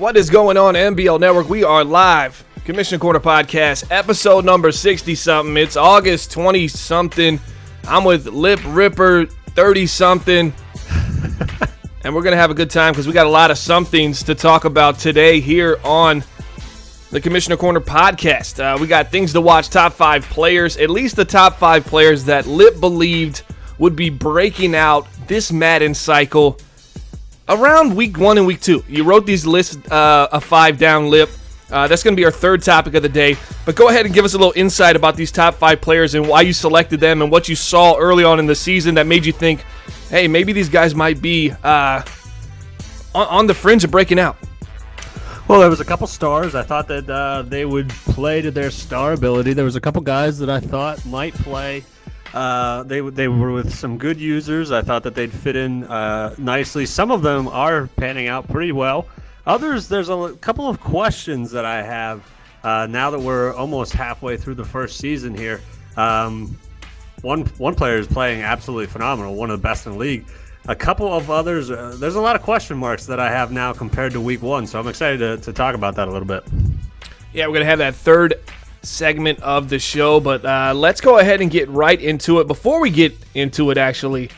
What is going on, MBL Network? We are live. Commissioner Corner Podcast, episode number 60-something. It's August 20-something. I'm with Lip Ripper 30-something. And we're going to have a good time because we got a lot of somethings to talk about today here on the Commissioner Corner Podcast. We got things to watch, top 5 players, at least the top 5 players that Lip believed would be breaking out this Madden cycle around week 1 and week 2. You wrote these lists of 5 down, Lip. That's going to be our third topic of the day. But go ahead and give us a little insight about these top 5 players and why you selected them and what you saw early on in the season that made you think, hey, maybe these guys might be on the fringe of breaking out. Well, there was a couple stars. I thought that they would play to their star ability. There was a couple guys that I thought might play. They were with some good users. I thought that they'd fit in nicely. Some of them are panning out pretty well. Others, there's a couple of questions that I have now that we're almost halfway through the first season here. One player is playing absolutely phenomenal, one of the best in the league. A couple of others, there's a lot of question marks that I have now compared to week 1, so I'm excited to talk about that a little bit. Yeah, we're going to have that third segment of the show, but let's go ahead and get right into it. Before we get into it, actually,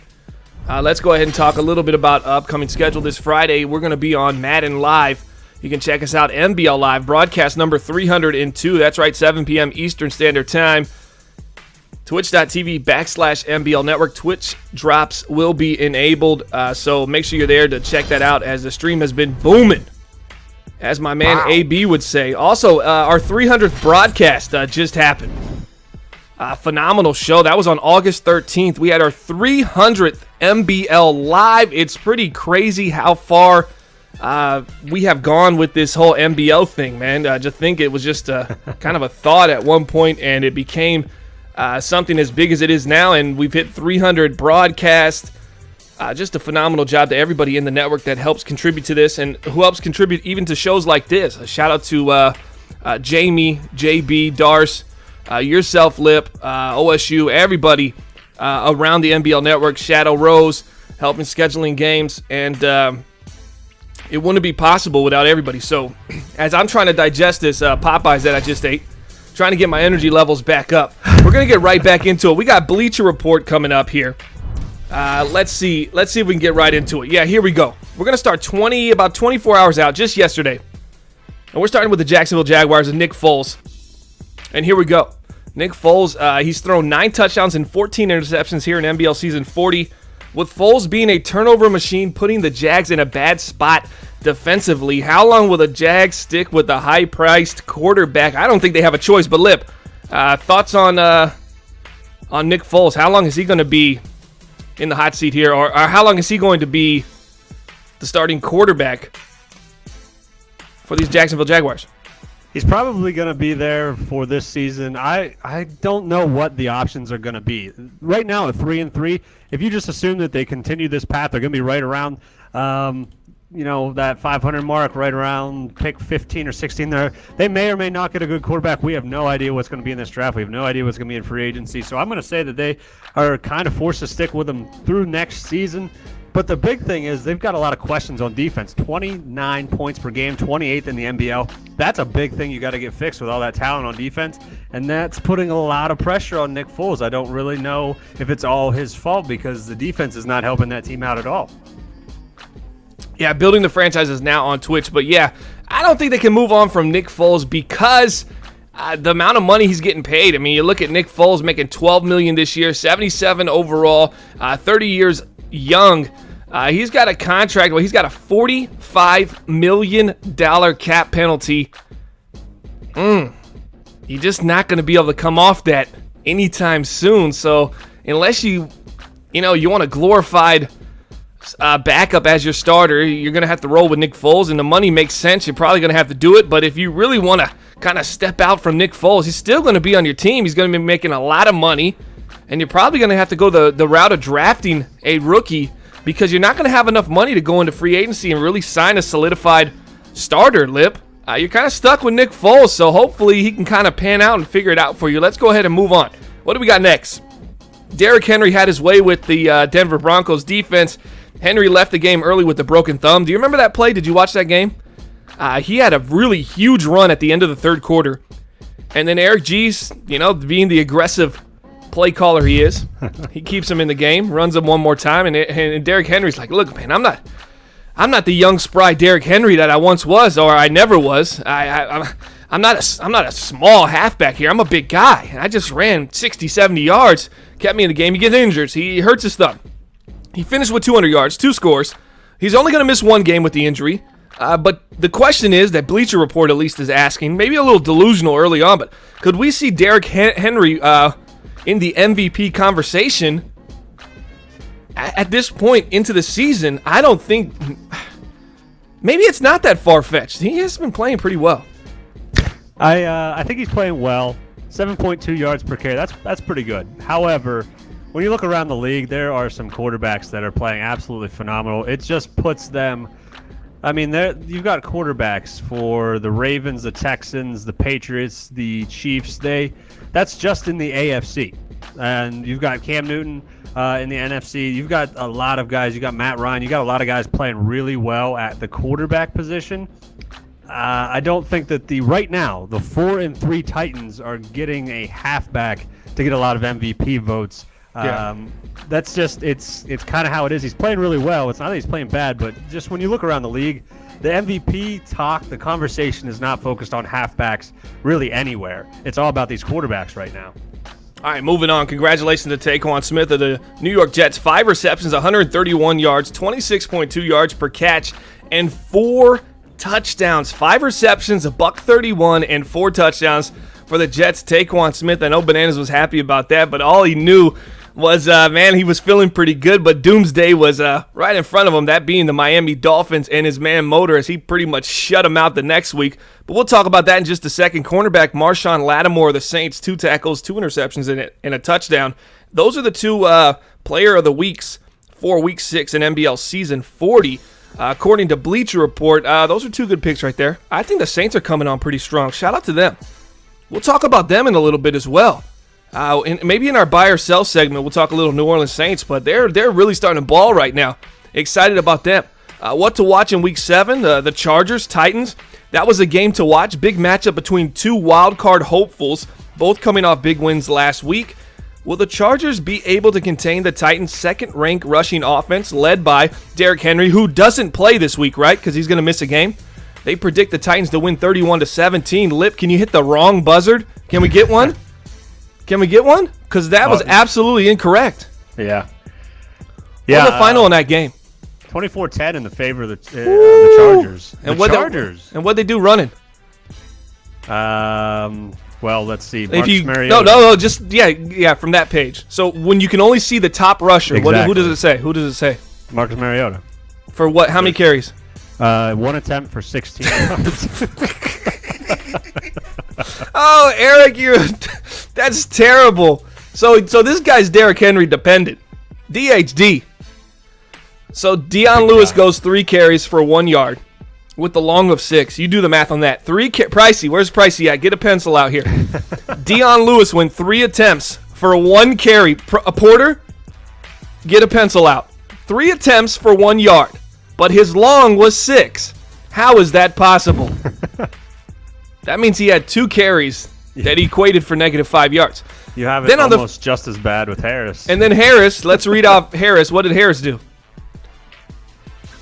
let's go ahead and talk a little bit about upcoming schedule. This Friday, we're going to be on Madden Live. You can check us out, MBL Live, broadcast number 302. That's right, 7 p.m. Eastern Standard Time. Twitch.tv/MBL Network. Twitch drops will be enabled, so make sure you're there to check that out as the stream has been booming, as my man AB would say. Also, our 300th broadcast just happened. Phenomenal show. That was on August 13th. We had our 300th MBL Live. It's pretty crazy how far we have gone with this whole MBL thing, man. Just think it was just kind of a thought at one point, and it became something as big as it is now, and we've hit 300 broadcasts. Just a phenomenal job to everybody in the network that helps contribute to this and who helps contribute even to shows like this. A shout out to Jamie, JB, Darce, yourself, Lip, OSU, everybody around the MBL network, Shadow Rose, helping scheduling games, and it wouldn't be possible without everybody. So as I'm trying to digest this Popeyes that I just ate, trying to get my energy levels back up, we're going to get right back into it. We got Bleacher Report coming up here. Let's see if we can get right into it. Yeah, here we go. We're going to start about 24 hours out, just yesterday. And we're starting with the Jacksonville Jaguars and Nick Foles. And here we go. Nick Foles, he's thrown 9 touchdowns and 14 interceptions here in NBL Season 40. With Foles being a turnover machine, putting the Jags in a bad spot defensively. How long will the Jags stick with the high-priced quarterback? I don't think they have a choice, but Lip, thoughts on Nick Foles? How long is he going to be in the hot seat here, or how long is he going to be the starting quarterback for these Jacksonville Jaguars? He's probably going to be there for this season. I don't know what the options are going to be. Right now at 3-3, if you just assume that they continue this path, they're going to be right around that 500 mark, right around pick 15 or 16 there. They may or may not get a good quarterback. We have no idea what's going to be in this draft. We have no idea what's going to be in free agency. So I'm going to say that they are kind of forced to stick with them through next season. But the big thing is they've got a lot of questions on defense. 29 points per game, 28th in the NBL. That's a big thing you got to get fixed with all that talent on defense. And that's putting a lot of pressure on Nick Foles. I don't really know if it's all his fault because the defense is not helping that team out at all. Yeah, building the franchise is now on Twitch. But yeah, I don't think they can move on from Nick Foles because the amount of money he's getting paid. I mean, you look at Nick Foles making $12 million this year, 77 overall, 30 years young. He's got a contract. Well, he's got a $45 million cap penalty. You're just not going to be able to come off that anytime soon. So unless you want a glorified backup as your starter, you're going to have to roll with Nick Foles, and the money makes sense. You're probably going to have to do it. But if you really want to kind of step out from Nick Foles, he's still going to be on your team. He's going to be making a lot of money. And you're probably going to have to go the route of drafting a rookie because you're not going to have enough money to go into free agency and really sign a solidified starter, Lip. You're kind of stuck with Nick Foles, so hopefully he can kind of pan out and figure it out for you. Let's go ahead and move on. What do we got next? Derrick Henry had his way with the Denver Broncos defense. Henry left the game early with a broken thumb. Do you remember that play? Did you watch that game? He had a really huge run at the end of the third quarter. And then Eric G's, being the aggressive play caller he is, he keeps him in the game, runs him one more time, and Derrick Henry's like, look, man, I'm not the young, spry Derrick Henry that I once was, or I never was. I'm not a small halfback here. I'm a big guy. And I just ran 60, 70 yards, kept me in the game. He gets injured. He hurts his thumb. He finished with 200 yards, 2 scores. He's only going to miss 1 game with the injury. But the question is that Bleacher Report at least is asking, maybe a little delusional early on, but could we see Derrick Henry in the MVP conversation at this point into the season? I don't think. Maybe it's not that far-fetched. He has been playing pretty well. I think he's playing well. 7.2 yards per carry. That's pretty good. However, when you look around the league, there are some quarterbacks that are playing absolutely phenomenal. It just puts them. I mean, you've got quarterbacks for the Ravens, the Texans, the Patriots, the Chiefs. That's just in the AFC. And you've got Cam Newton in the NFC. You've got a lot of guys. You've got Matt Ryan. You've got a lot of guys playing really well at the quarterback position. I don't think that right now, the 4-3 Titans are getting a halfback to get a lot of MVP votes. That's just it's kind of how it is. He's playing really well. It's not that he's playing bad, but just when you look around the league, the MVP talk, the conversation is not focused on halfbacks really anywhere. It's all about these quarterbacks right now. All right, moving on. Congratulations to Taquan Smith of the New York Jets. 5 receptions, 131 yards, 26.2 yards per catch, and 4 touchdowns. 5 receptions, $131, and 4 touchdowns for the Jets. Taquan Smith, I know Bananas was happy about that, but all he knew was, he was feeling pretty good, but Doomsday was right in front of him, that being the Miami Dolphins and his man Motor, as he pretty much shut him out the next week. But we'll talk about that in just a second. Cornerback Marshawn Lattimore of the Saints, 2 tackles, 2 interceptions, and a touchdown. Those are the 2 player of the weeks for Week 6 in NBL Season 40. According to Bleacher Report, those are 2 good picks right there. I think the Saints are coming on pretty strong. Shout out to them. We'll talk about them in a little bit as well. Maybe in our buy or sell segment, we'll talk a little New Orleans Saints, but they're really starting to ball right now. Excited about them. What to watch in Week 7, the Chargers, Titans. That was a game to watch. Big matchup between 2 wild card hopefuls, both coming off big wins last week. Will the Chargers be able to contain the Titans' second-ranked rushing offense led by Derrick Henry, who doesn't play this week, right, because he's going to miss a game? They predict the Titans to win 31-17. Lip, can you hit the wrong buzzard? Can we get one? Can we get one? Because that was absolutely incorrect. Yeah. What was the final in that game? 24-10 in the favor of the Chargers. And what'd they do running? Well, let's see. No, just from that page. So when you can only see the top rusher, exactly. Who does it say? Who does it say? Marcus Mariota. For what? How many carries? 1 attempt for 16 yards. Oh, Eric, that's terrible. So this guy's Derrick Henry dependent. DHD. So Deion Lewis goes 3 carries for 1 yard with the long of 6. You do the math on that. Pricey, where's Pricey at? Get a pencil out here. Deion Lewis went 3 attempts for 1 carry. Porter, get a pencil out. 3 attempts for 1 yard, but his long was 6. How is that possible? That means he had 2 carries that equated for -5 yards. You have it almost just as bad with Harris. And then Harris, let's read off Harris. What did Harris do?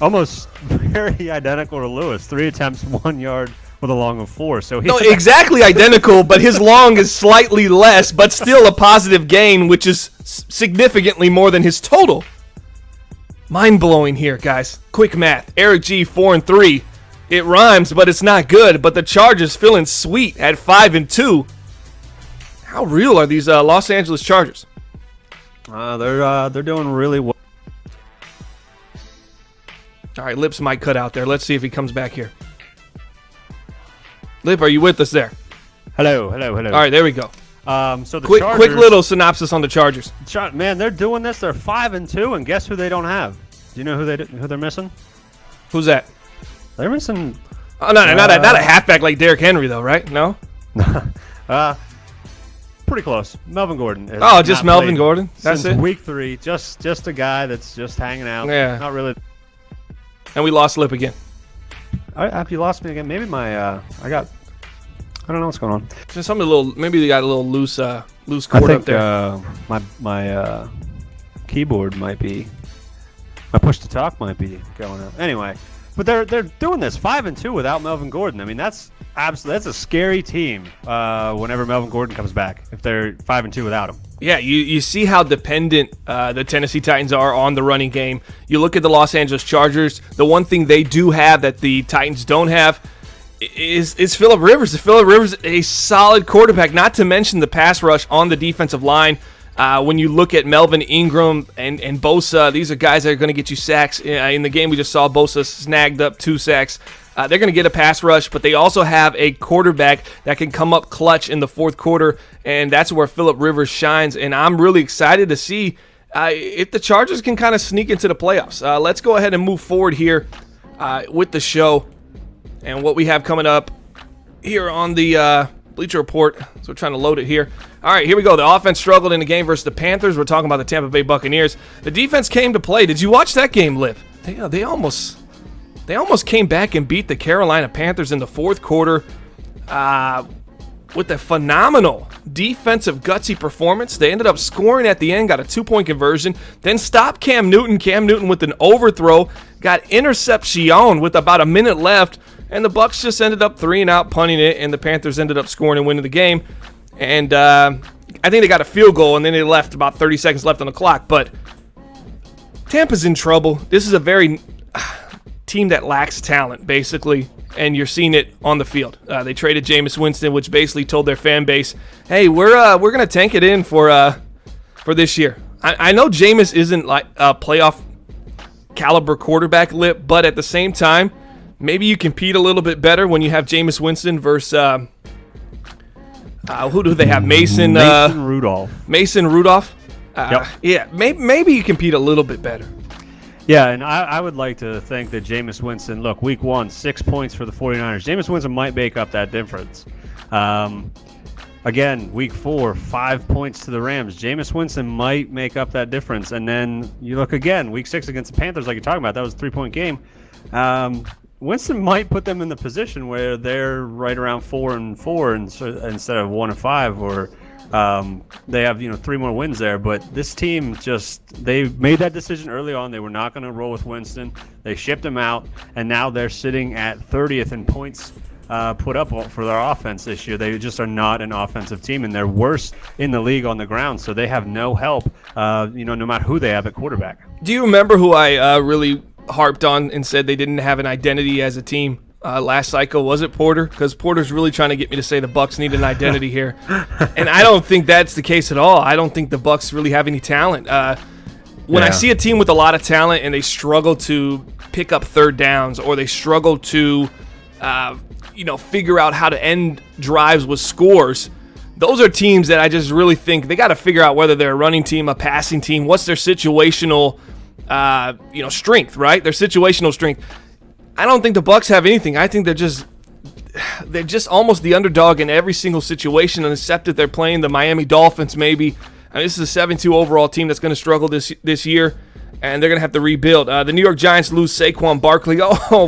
Almost very identical to Lewis. 3 attempts, 1 yard with a long of 4. So no, exactly identical, but his long is slightly less, but still a positive gain, which is significantly more than his total. Mind-blowing here, guys. Quick math. Eric G, 4-3. It rhymes, but it's not good. But the Chargers feeling sweet at 5-2. How real are these Los Angeles Chargers? They're doing really well. All right, Lip's mic cut out there. Let's see if he comes back here. Lip, are you with us there? Hello. All right, there we go. So the quick Chargers, little synopsis on the Chargers. Man, they're doing this. They're 5-2, and guess who they don't have? Do you know who they're missing? Who's that? They're missing. Oh no, not a halfback like Derrick Henry though, right? No. Pretty close. Melvin Gordon. Just Melvin Gordon. That's since it. Week 3, just a guy that's just hanging out. Yeah. Not really. And we lost Lip again. Have you lost me again? Maybe I don't know what's going on. Just something a little. Maybe they got a little loose cord up there. My keyboard might be. My push to talk might be going up. Anyway, but they're doing this 5-2 without Melvin Gordon. I mean, that's a scary team. Whenever Melvin Gordon comes back, if they're 5-2 without him. Yeah, you see how dependent the Tennessee Titans are on the running game. You look at the Los Angeles Chargers. The one thing they do have that the Titans don't have is Phillip Rivers. Phillip Rivers, a solid quarterback, not to mention the pass rush on the defensive line. When you look at Melvin Ingram and Bosa, these are guys that are going to get you sacks. In the game we just saw, Bosa snagged up 2 sacks. They're going to get a pass rush, but they also have a quarterback that can come up clutch in the fourth quarter, and that's where Phillip Rivers shines. And I'm really excited to see if the Chargers can kind of sneak into the playoffs. Let's go ahead and move forward here with the show and what we have coming up here on the Bleacher Report. So we're trying to load it here. All right, here we go. The offense struggled in the game versus the Panthers. We're talking about the Tampa Bay Buccaneers. The defense came to play. Did you watch that game, Lip? They almost came back and beat the Carolina Panthers in the fourth quarter with a phenomenal defensive gutsy performance. They ended up scoring at the end, got a 2-point conversion, then stopped Cam Newton. Cam Newton with an overthrow, got interception with about a minute left, and the Bucs just ended up 3-and-out punting it, and the Panthers ended up scoring and winning the game. And I think they got a field goal, and then they left about 30 seconds left on the clock. But Tampa's in trouble. This is a very team that lacks talent, basically, and you're seeing it on the field. They traded Jameis Winston, which basically told their fan base, "Hey, we're gonna tank it in for this year." I know Jameis isn't like a playoff caliber quarterback, Lip, but at the same time, maybe you compete a little bit better when you have Jameis Winston versus who do they have? Mason Rudolph. Mason Rudolph. Yep. Yeah, maybe you compete a little bit better. Yeah, and I would like to think that Jameis Winston, look, week 1, 6 points for the 49ers. Jameis Winston might make up that difference. Again, week 4, 5 points to the Rams. Jameis Winston might make up that difference. And then you look again, week 6 against the Panthers, like you're talking about, that was a 3-point game. Winston might put them in the position where they're right around 4-4 instead of 1-5, or they have 3 more wins there. But this team they made that decision early on. They were not going to roll with Winston. They shipped him out, and now they're sitting at 30th in points put up for their offense this year. They just are not an offensive team, and they're worse in the league on the ground. So they have no help, no matter who they have at quarterback. Do you remember who I really harped on and said they didn't have an identity as a team last cycle? Was it Porter? Because Porter's really trying to get me to say the Bucs need an identity here, and I don't think that's the case at all. I don't think the Bucs really have any talent. When I see a team with a lot of talent and they struggle to pick up third downs, or they struggle to figure out how to end drives with scores, those are teams that I just really think they got to figure out whether they're a running team, a passing team, what's their situational strength, right? Their situational strength. I don't think the Bucs have anything. I think they're just almost the underdog in every single situation, except that they're playing the Miami Dolphins maybe. This is a 7-2 overall team that's going to struggle this year, and they're going to have to rebuild. The New York Giants lose Saquon Barkley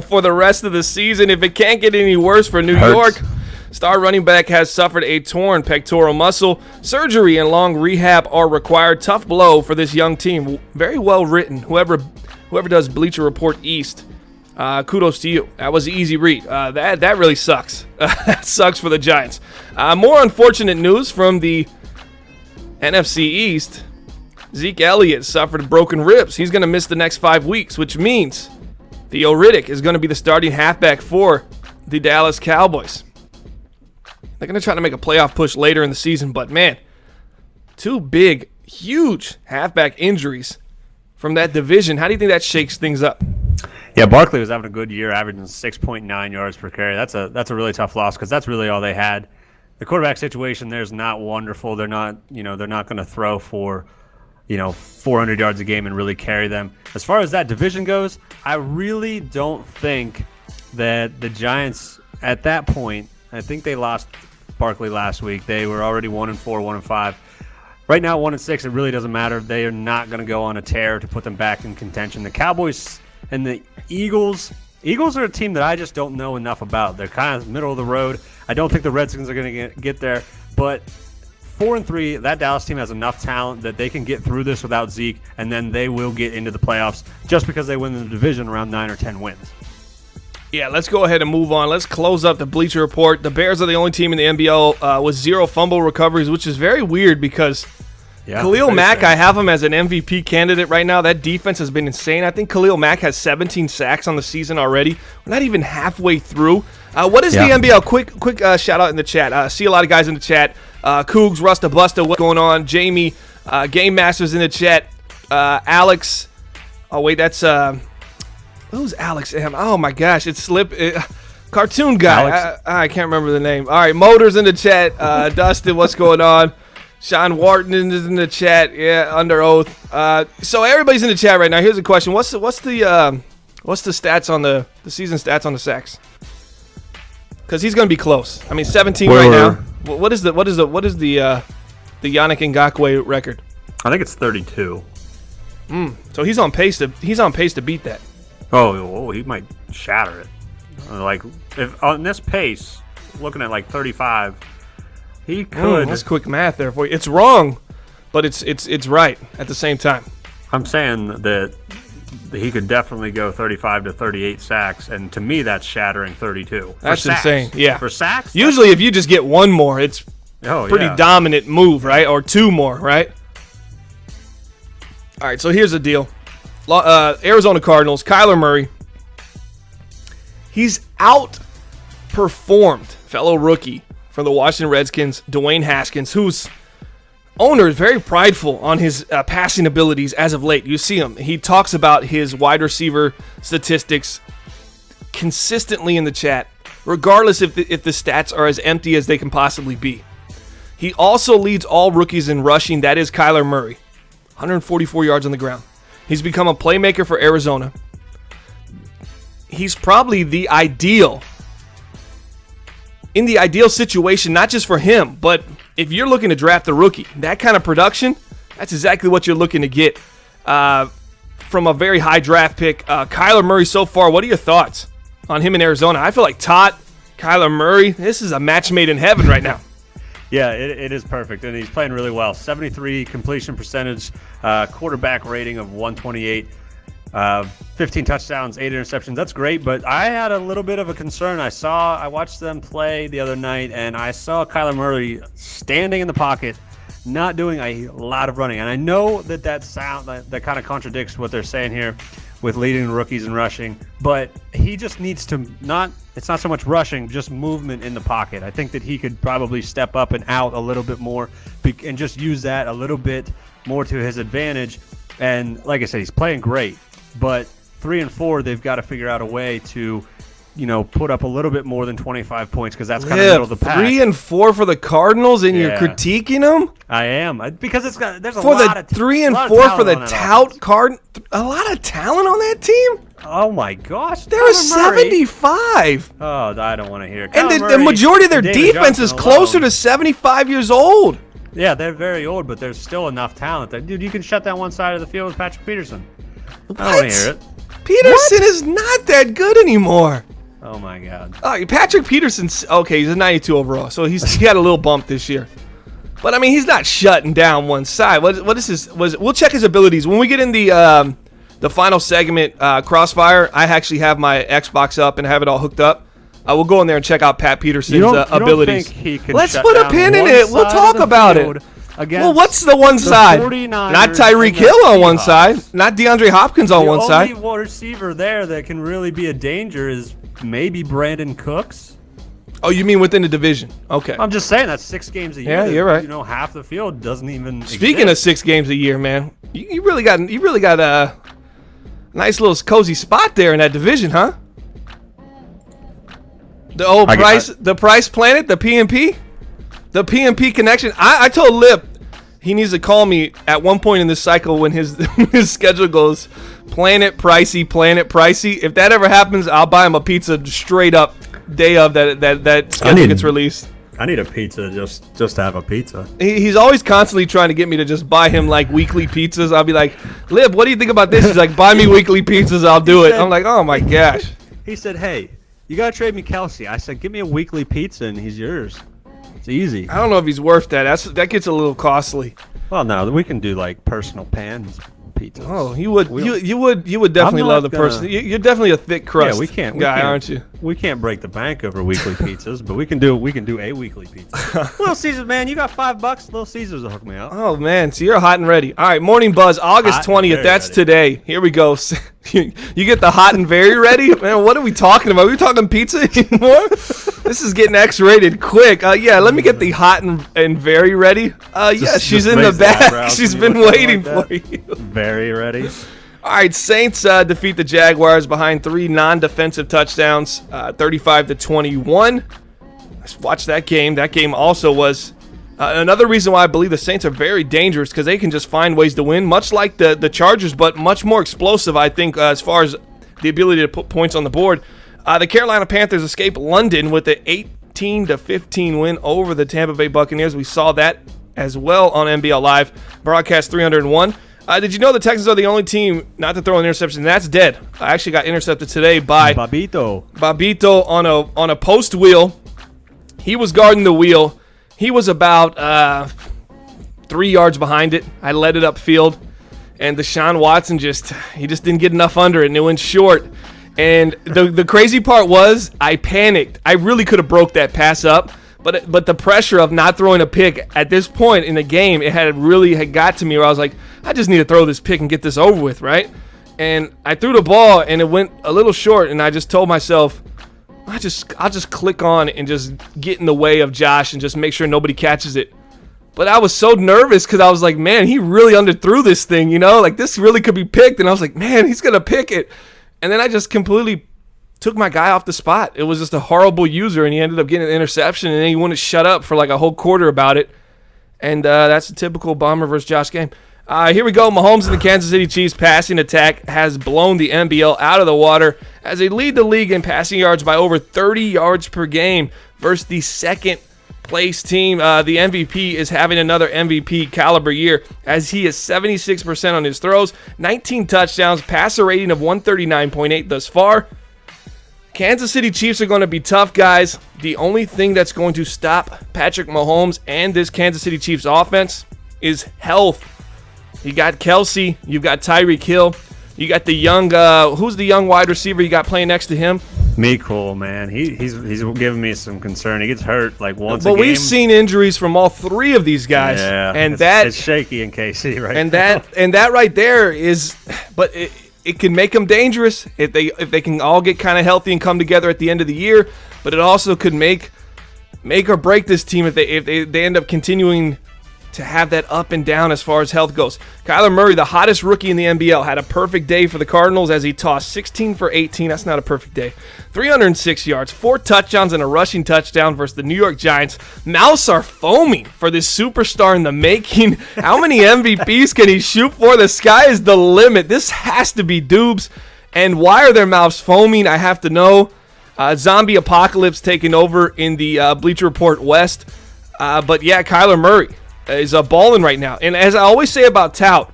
for the rest of the season. If it can't get any worse for New York, star running back has suffered a torn pectoral muscle. Surgery and long rehab are required. Tough blow for this young team. Very well written. Whoever does Bleacher Report East, kudos to you. That was an easy read. That really sucks. That sucks for the Giants. More unfortunate news from the NFC East. Zeke Elliott suffered broken ribs. He's going to miss the next 5 weeks, which means Theo Riddick is going to be the starting halfback for the Dallas Cowboys. They're going to try to make a playoff push later in the season, but man, 2 big, huge halfback injuries from that division. How do you think that shakes things up? Yeah, Barkley was having a good year, averaging 6.9 yards per carry. That's a really tough loss because that's really all they had. The quarterback situation there is not wonderful. They're not going to throw for 400 yards a game and really carry them. As far as that division goes, I really don't think that the Giants at that point, I think they lost Barkley last week. They were already 1-4, 1-5. Right now, 1-6, it really doesn't matter. They are not going to go on a tear to put them back in contention. The Cowboys and the Eagles, Eagles are a team that I just don't know enough about. They're kind of middle of the road. I don't think the Redskins are going to get there. But 4-3, that Dallas team has enough talent that they can get through this without Zeke, and then they will get into the playoffs just because they win the division around 9 or 10 wins. Yeah, let's go ahead and move on. Let's close up the Bleacher Report. The Bears are the only team in the NBL with 0 fumble recoveries, which is very weird because Khalil Mack, strange. I have him as an MVP candidate right now. That defense has been insane. I think Khalil Mack has 17 sacks on the season already. We're not even halfway through. What is the NBL? Quick shout out in the chat. See a lot of guys in the chat. Cougs, Rusta Busta, what's going on? Jamie, Game Masters in the chat. Alex. Oh, wait, that's... who's Alex M? Oh, my gosh. It's Cartoon guy. I can't remember the name. All right, Motors in the chat. Dustin, what's going on? Sean Wharton is in the chat. Yeah, under oath. So everybody's in the chat right now. Here's a question. What's the stats on the season stats on the sacks? Because he's going to be close. I mean, 17 right now. What is the Yannick Ngakoue record? I think it's 32. So he's on pace to beat that. Oh, he might shatter it. Like if on this pace, looking at like 35, he could. That's quick math there for you. It's wrong, but it's right at the same time. I'm saying that he could definitely go 35 to 38 sacks, and to me, that's shattering 32. That's insane. Yeah, for sacks. Usually, if you just get one more, it's pretty dominant move, right? Or 2 more, right? All right. So here's the deal. Arizona Cardinals, Kyler Murray. He's outperformed fellow rookie from the Washington Redskins, Dwayne Haskins, whose owner is very prideful on his passing abilities as of late. You see him. He talks about his wide receiver statistics consistently in the chat, regardless if the stats are as empty as they can possibly be. He also leads all rookies in rushing. That is Kyler Murray. 144 yards on the ground. He's become a playmaker for Arizona. He's probably in the ideal situation, not just for him, but if you're looking to draft a rookie, that kind of production, that's exactly what you're looking to get from a very high draft pick. Kyler Murray so far, what are your thoughts on him in Arizona? I feel like Kyler Murray, this is a match made in heaven right now. Yeah, it is perfect, and he's playing really well. 73 completion percentage, quarterback rating of 128, 15 touchdowns, 8 interceptions. That's great, but I had a little bit of a concern. I watched them play the other night, and I saw Kyler Murray standing in the pocket, not doing a lot of running. And I know that that kind of contradicts what they're saying here with leading rookies in rushing, but he just needs to it's not so much rushing, just movement in the pocket. I think that he could probably step up and out a little bit more and just use that a little bit more to his advantage. And like I said, he's playing great, but 3 and 4, they've got to figure out a way to, put up a little bit more than 25 points, because that's kind of middle of the pack. 3 and 4 for the Cardinals, and you're critiquing them? I am, because there's a for lot the of 3 and 4 for the tout card. A lot of talent on that team. Oh my gosh, they're a 75. Oh, I don't want to hear it. And the majority of their defense is closer to 75 years old. Yeah, they're very old, but there's still enough talent there. Dude, you can shut down one side of the field with Patrick Peterson. I don't want to hear it. Peterson is not that good anymore. Oh my God. Oh, Patrick Peterson's okay. He's a 92 overall, so he got a little bump this year. But I mean, he's not shutting down one side. What is his? We'll check his abilities when we get in the final segment. Crossfire. I actually have my Xbox up and have it all hooked up. We'll go in there and check out Pat Peterson's abilities. Let's put a pin in it. We'll talk about it. Well, what's the one side? Not Tyreek Hill on one side. Not DeAndre Hopkins on one side. The only wide receiver there that can really be a danger is maybe Brandon Cooks. Oh, you mean within the division? Okay. I'm just saying that's 6 games a year. Yeah, you're right. Half the field doesn't even. Speaking of 6 games a year, man, you really got a nice little cozy spot there in that division, huh? The old Price Planet, the PNP, the PNP connection. I told Lip he needs to call me at one point in this cycle when his schedule goes Planet Pricey. If that ever happens, I'll buy him a pizza straight up day of that schedule gets released. I need a pizza just to have a pizza. He's always constantly trying to get me to just buy him like weekly pizzas. I'll be like, Lib, what do you think about this? He's like, buy me weekly pizzas, I'll do it. I'm like, oh my gosh. He said, "Hey, you gotta trade me Kelsey." I said, "Give me a weekly pizza and he's yours. It's easy." I don't know if he's worth that. That gets a little costly. Well, no, we can do like personal pans pizzas. Oh, you would definitely love the person. You're definitely a thick crust guy, aren't you? We can't break the bank over weekly pizzas, but we can do a weekly pizza. Little Caesars, man, you got $5. Little Caesars will hook me up. Oh man, so you're hot and ready. All right, Morning Buzz, August 20th. That's ready. Today. Here we go. You get the hot and very ready. Man, what are we talking about? Are we talking pizza anymore? This is getting X-rated quick. Yeah, let me get the hot and very ready. Yeah, she's in the back. She's been waiting for you. Very ready. All right, Saints defeat the Jaguars behind 3 non-defensive touchdowns, 35-21. Let's watch that game. That game also was another reason why I believe the Saints are very dangerous, because they can just find ways to win, much like the Chargers, but much more explosive, I think, as far as the ability to put points on the board. The Carolina Panthers escape London with an 18-15 win over the Tampa Bay Buccaneers. We saw that as well on MBL Live, broadcast 301. Did you know the Texans are the only team not to throw an interception? That's dead. I actually got intercepted today by Babito on a post wheel. He was guarding the wheel. He was about 3 yards behind it. I led it upfield, and Deshaun Watson just didn't get enough under it, and it went short. And the crazy part was I panicked. I really could have broke that pass up. But the pressure of not throwing a pick at this point in the game, it had got to me where I was like, I just need to throw this pick and get this over with, right? And I threw the ball and it went a little short, and I just told myself, I'll just click on and just get in the way of Josh and just make sure nobody catches it. But I was so nervous because I was like, man, he really underthrew this thing, like this really could be picked. And I was like, man, he's gonna pick it. And then I just completely took my guy off the spot. It was just a horrible user, and he ended up getting an interception, and then he wouldn't shut up for like a whole quarter about it. And that's a typical Bomber versus Josh game. Here we go. Mahomes and the Kansas City Chiefs passing attack has blown the MBL out of the water as they lead the league in passing yards by over 30 yards per game versus the second place team. The MVP is having another MVP caliber year as he is 76% on his throws, 19 touchdowns, passer rating of 139.8 thus far. Kansas City Chiefs are going to be tough, guys. The only thing that's going to stop Patrick Mahomes and this Kansas City Chiefs offense is health. You got Kelsey, you've got Tyreek Hill, you got the young, who's the young wide receiver you got playing next to him? Mecole, man. He's giving me some concern. He gets hurt like once a game. But we've seen injuries from all three of these guys. Yeah, and it's shaky in KC right now. And that right there is, but it can make them dangerous if they can all get kind of healthy and come together at the end of the year. But it also could make or break this team if they end up continuing to have that up and down as far as health goes. Kyler Murray, the hottest rookie in the NBL, had a perfect day for the Cardinals as he tossed 16 for 18. That's not a perfect day. 306 yards, 4 touchdowns, and a rushing touchdown versus the New York Giants. Mouths are foaming for this superstar in the making. How many MVPs can he shoot for? The sky is the limit. This has to be Dubes. And why are their mouths foaming? I have to know. Zombie apocalypse taking over in the Bleacher Report West. But yeah, Kyler Murray is balling right now. And as I always say about Tout,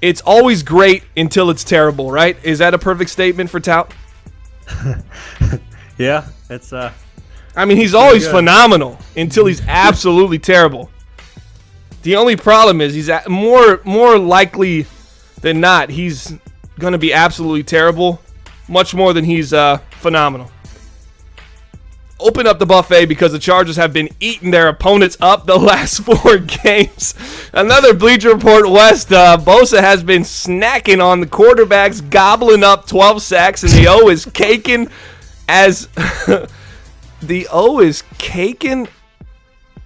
it's always great until it's terrible, right? Is that a perfect statement for Tout? Yeah, it's I mean, he's always phenomenal until he's absolutely terrible. The only problem is he's more likely than not he's going to be absolutely terrible, much more than he's phenomenal. Open up the buffet because the Chargers have been eating their opponents up the last 4 games. Another Bleacher Report West. Bosa has been snacking on the quarterbacks, gobbling up 12 sacks, and the O is caking as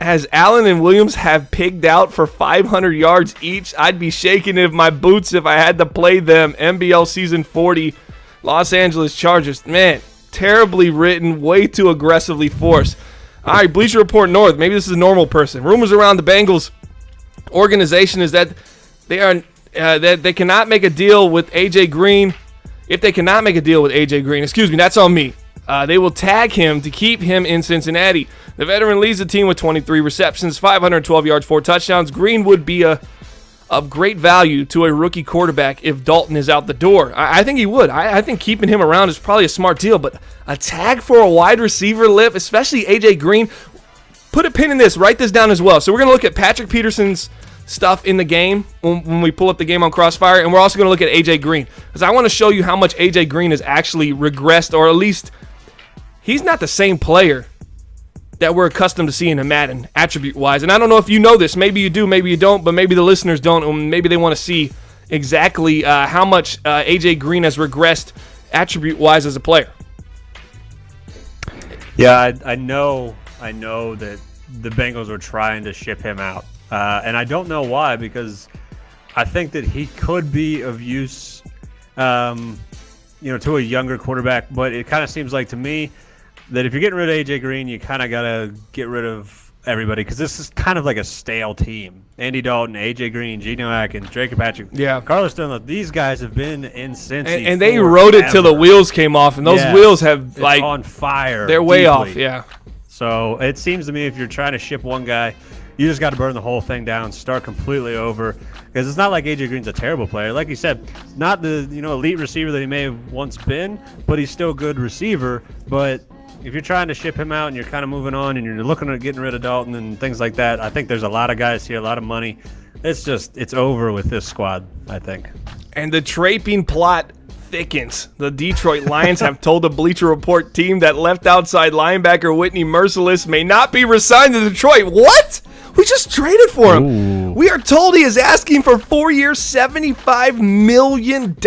as Allen and Williams have pigged out for 500 yards each. I'd be shaking in my boots if I had to play them. NBL Season 40, Los Angeles Chargers. Man, terribly written, way too aggressively forced. All right, Bleacher Report North. Maybe this is a normal person. Rumors around the Bengals organization is that they cannot make a deal with AJ Green. If they cannot make a deal with AJ Green, that's on me. They will tag him to keep him in Cincinnati. The veteran leads the team with 23 receptions, 512 yards, 4 touchdowns. Green would be a of great value to a rookie quarterback if Dalton is out the door? I think he would. I think keeping him around is probably a smart deal, but a tag for a wide receiver, Lip, especially A.J. Green, put a pin in this. Write this down as well. So we're going to look at Patrick Peterson's stuff in the game when we pull up the game on Crossfire, and we're also going to look at A.J. Green because I want to show you how much A.J. Green has actually regressed, or at least he's not the same player that we're accustomed to seeing in Madden, attribute-wise. And I don't know if you know this. Maybe you do, maybe you don't, but maybe the listeners don't, and maybe they want to see exactly how much A.J. Green has regressed attribute-wise as a player. Yeah, I know that the Bengals are trying to ship him out. And I don't know why, because I think that he could be of use, to a younger quarterback. But it kind of seems like to me that if you're getting rid of A.J. Green, you kind of got to get rid of everybody, because this is kind of like a stale team. Andy Dalton, A.J. Green, Geno Atkins, Drake Patrick, Carlos Dunlap. These guys have been in Cincy and they rode it till the wheels came off, and those wheels have like on fire. They're way off, yeah. So it seems to me if you're trying to ship one guy, you just got to burn the whole thing down, start completely over, because it's not like A.J. Green's a terrible player. Like you said, not the elite receiver that he may have once been, but he's still a good receiver. But if you're trying to ship him out and you're kind of moving on and you're looking at getting rid of Dalton and things like that, I think there's a lot of guys here, a lot of money. It's over with this squad, I think. And the trapping plot thickens. The Detroit Lions have told the Bleacher Report team that left outside linebacker Whitney Merciless may not be resigned to Detroit. What? We just traded for him. Ooh. We are told he is asking for 4 years, $75 million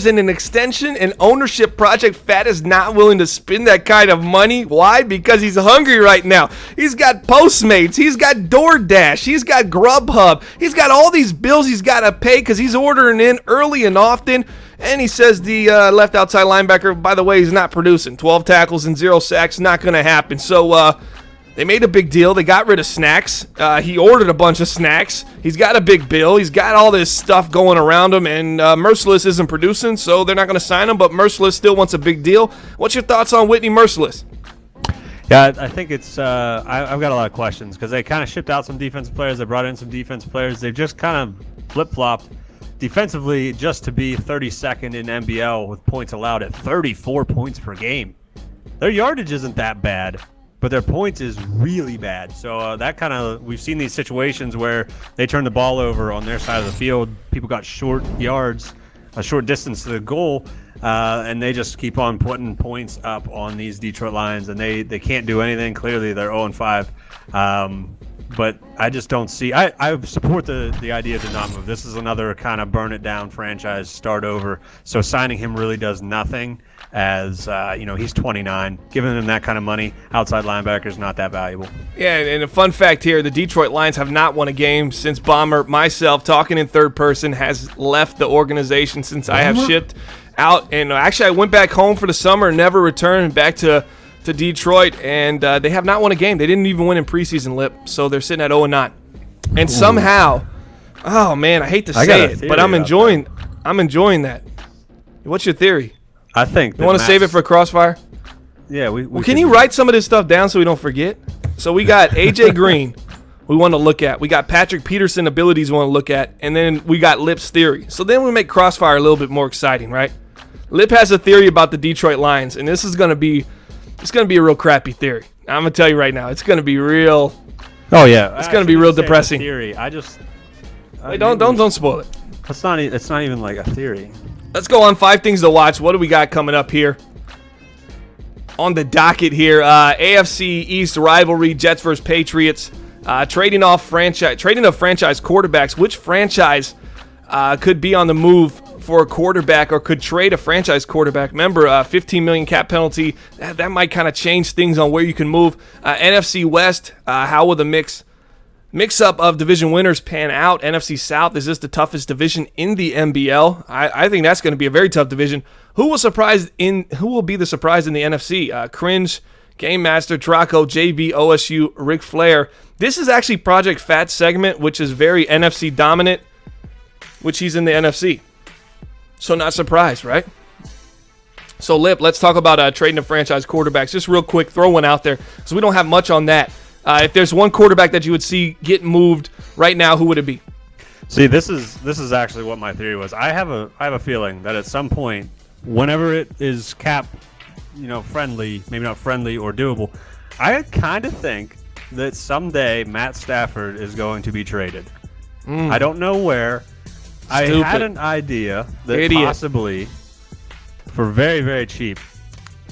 in an extension, and ownership Project Fat is not willing to spend that kind of money. Why? Because he's hungry right now. He's got Postmates. He's got DoorDash. He's got Grubhub. He's got all these bills he's got to pay because he's ordering in early and often. And he says the left outside linebacker, by the way, he's not producing. 12 tackles and 0 sacks, not going to happen. So, they made a big deal. They got rid of Snacks. He ordered a bunch of snacks. He's got a big bill. He's got all this stuff going around him, and Merciless isn't producing, so they're not going to sign him, but Merciless still wants a big deal. What's your thoughts on Whitney Merciless? Yeah, I think it's I've got a lot of questions because they kind of shipped out some defensive players. They brought in some defensive players. They've just kind of flip-flopped defensively just to be 32nd in MBL with points allowed at 34 points per game. Their yardage isn't that bad, but their points is really bad. So that kind of, we've seen these situations where they turn the ball over on their side of the field. People got short yards, a short distance to the goal, and they just keep on putting points up on these Detroit Lions, and they can't do anything. Clearly, they're 0-5. But I just don't see. I support the idea to not move. This is another kind of burn it down franchise, start over. So signing him really does nothing. As he's 29. Giving him that kind of money, outside linebacker is not that valuable. Yeah, and a fun fact here: the Detroit Lions have not won a game since Bomber, myself, talking in third person, has left the organization since I have shipped out. And actually, I went back home for the summer, never returned back to Detroit, and they have not won a game. They didn't even win in preseason, Lip, so they're sitting at 0-9. And somehow, oh man, I hate to say it, but I'm enjoying that. What's your theory? I think you want to save it for Crossfire. Yeah, well, can you write some of this stuff down so we don't forget? So we got A.J. Green we want to look at. We got Patrick Peterson abilities we want to look at, and then we got Lip's theory. So then we make Crossfire a little bit more exciting, right? Lip has a theory about the Detroit Lions, and this is going to be a real crappy theory. I'm going to tell you right now, it's going to be real. Oh yeah, it's going to be real depressing. Theory. Wait, don't spoil it. It's not even like a theory. Let's go on 5 things to watch. What do we got coming up here? On the docket here, AFC East rivalry, Jets versus Patriots. Trading of franchise quarterbacks. Which franchise could be on the move for a quarterback or could trade a franchise quarterback? Remember, $15 million cap penalty. That might kind of change things on where you can move. NFC West, how will the mix-up of division winners pan out? NFC South, is this the toughest division in the MBL? I think that's going to be a very tough division. Who will be the surprise in the NFC? Cringe, Game Master, Draco, JB, OSU, Ric Flair. This is actually Project Fat's segment, which is very NFC dominant, which he's in the NFC. So not surprised, right? So Lip, let's talk about trading a franchise quarterbacks. Just real quick, throw one out there because we don't have much on that. If there's one quarterback that you would see get moved right now, who would it be? See, this is actually what my theory was. I have a feeling that at some point, whenever it is cap, friendly, maybe not friendly or doable, I kind of think that someday Matt Stafford is going to be traded. I don't know where. I had an idea that possibly, for very, very cheap,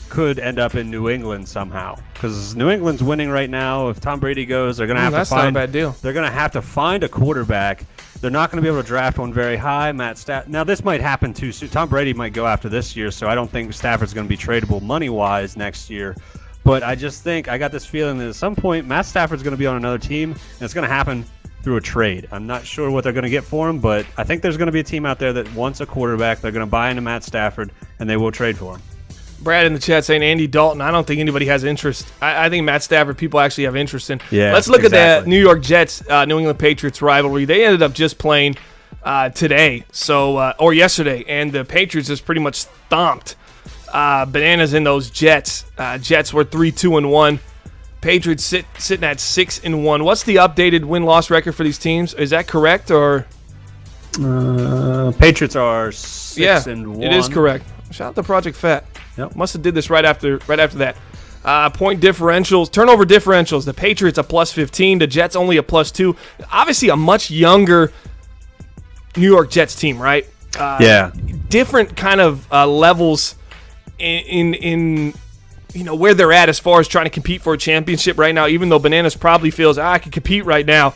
could end up in New England somehow. Because New England's winning right now. If Tom Brady goes, they're going to have to find. That's not a bad deal. They're going to have to find a quarterback. They're not going to be able to draft one very high. Now, this might happen too soon. Tom Brady might go after this year, so I don't think Stafford's going to be tradable money-wise next year. But I just think I got this feeling that at some point Matt Stafford's going to be on another team, and it's going to happen through a trade. I'm not sure what they're going to get for him, but I think there's going to be a team out there that wants a quarterback. They're going to buy into Matt Stafford, and they will trade for him. Brad in the chat saying Andy Dalton. I don't think anybody has interest. I think Matt Stafford people actually have interest in. Yeah, let's look at the New York Jets, New England Patriots rivalry. They ended up just playing today, or yesterday, and the Patriots just pretty much stomped bananas in those Jets. Jets were 3-2-1. Patriots sitting at 6-1. What's the updated win-loss record for these teams? Is that correct or? Patriots are 6-1. It is correct. Shout out to Project Fat. Yep. Must have did this right after that. Point differentials, turnover differentials. The Patriots a +15. The Jets only a +2. Obviously, a much younger New York Jets team, right? Yeah. Different kind of levels in where they're at as far as trying to compete for a championship right now. Even though Bananas probably feels I can compete right now.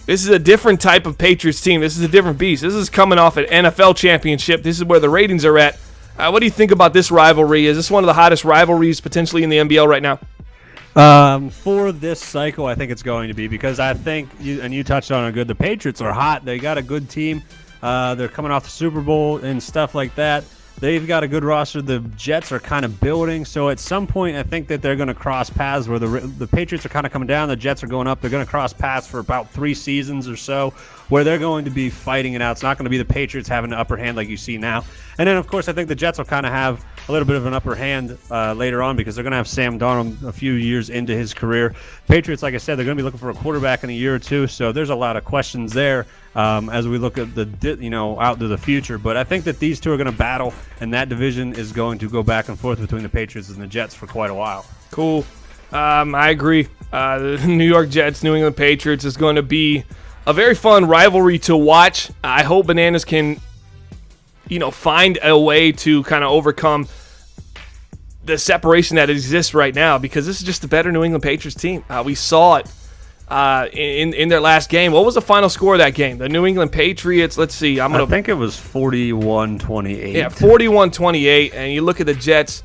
This is a different type of Patriots team. This is a different beast. This is coming off an NFL championship. This is where the ratings are at. What do you think about this rivalry? Is this one of the hottest rivalries potentially in the NBL right now? For this cycle, I think it's going to be because I think, you touched on it good, the Patriots are hot. They got a good team. They're coming off the Super Bowl and stuff like that. They've got a good roster. The Jets are kind of building. So at some point, I think that they're going to cross paths where the Patriots are kind of coming down. The Jets are going up. They're going to cross paths for about 3 seasons or so where they're going to be fighting it out. It's not going to be the Patriots having the upper hand like you see now. And then, of course, I think the Jets will kind of have a little bit of an upper hand later on because they're going to have Sam Darnold a few years into his career. Patriots, like I said, they're going to be looking for a quarterback in a year or two. So there's a lot of questions there as we look at out to the future. But I think that these two are going to battle, and that division is going to go back and forth between the Patriots and the Jets for quite a while. Cool. I agree. The New York Jets, New England Patriots is going to be a very fun rivalry to watch. I hope Bananas can, find a way to kind of overcome the separation that exists right now because this is just a better New England Patriots team. We saw it in their last game. What was the final score of that game? The New England Patriots, let's see. I think it was 41-28. Yeah, 41-28. And you look at the Jets,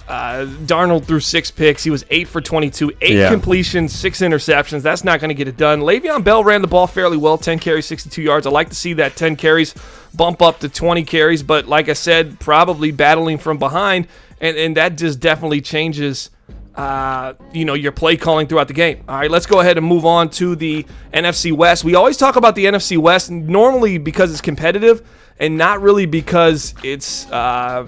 Darnold threw 6 picks. He was 8 for 22, 8 completions, 6 interceptions. That's not going to get it done. Le'Veon Bell ran the ball fairly well, 10 carries, 62 yards. I'd like to see that 10 carries bump up to 20 carries, but like I said, probably battling from behind, and that just definitely changes your play calling throughout the game. All right, let's go ahead and move on to the NFC West. We always talk about the NFC West normally because it's competitive and not really because it's a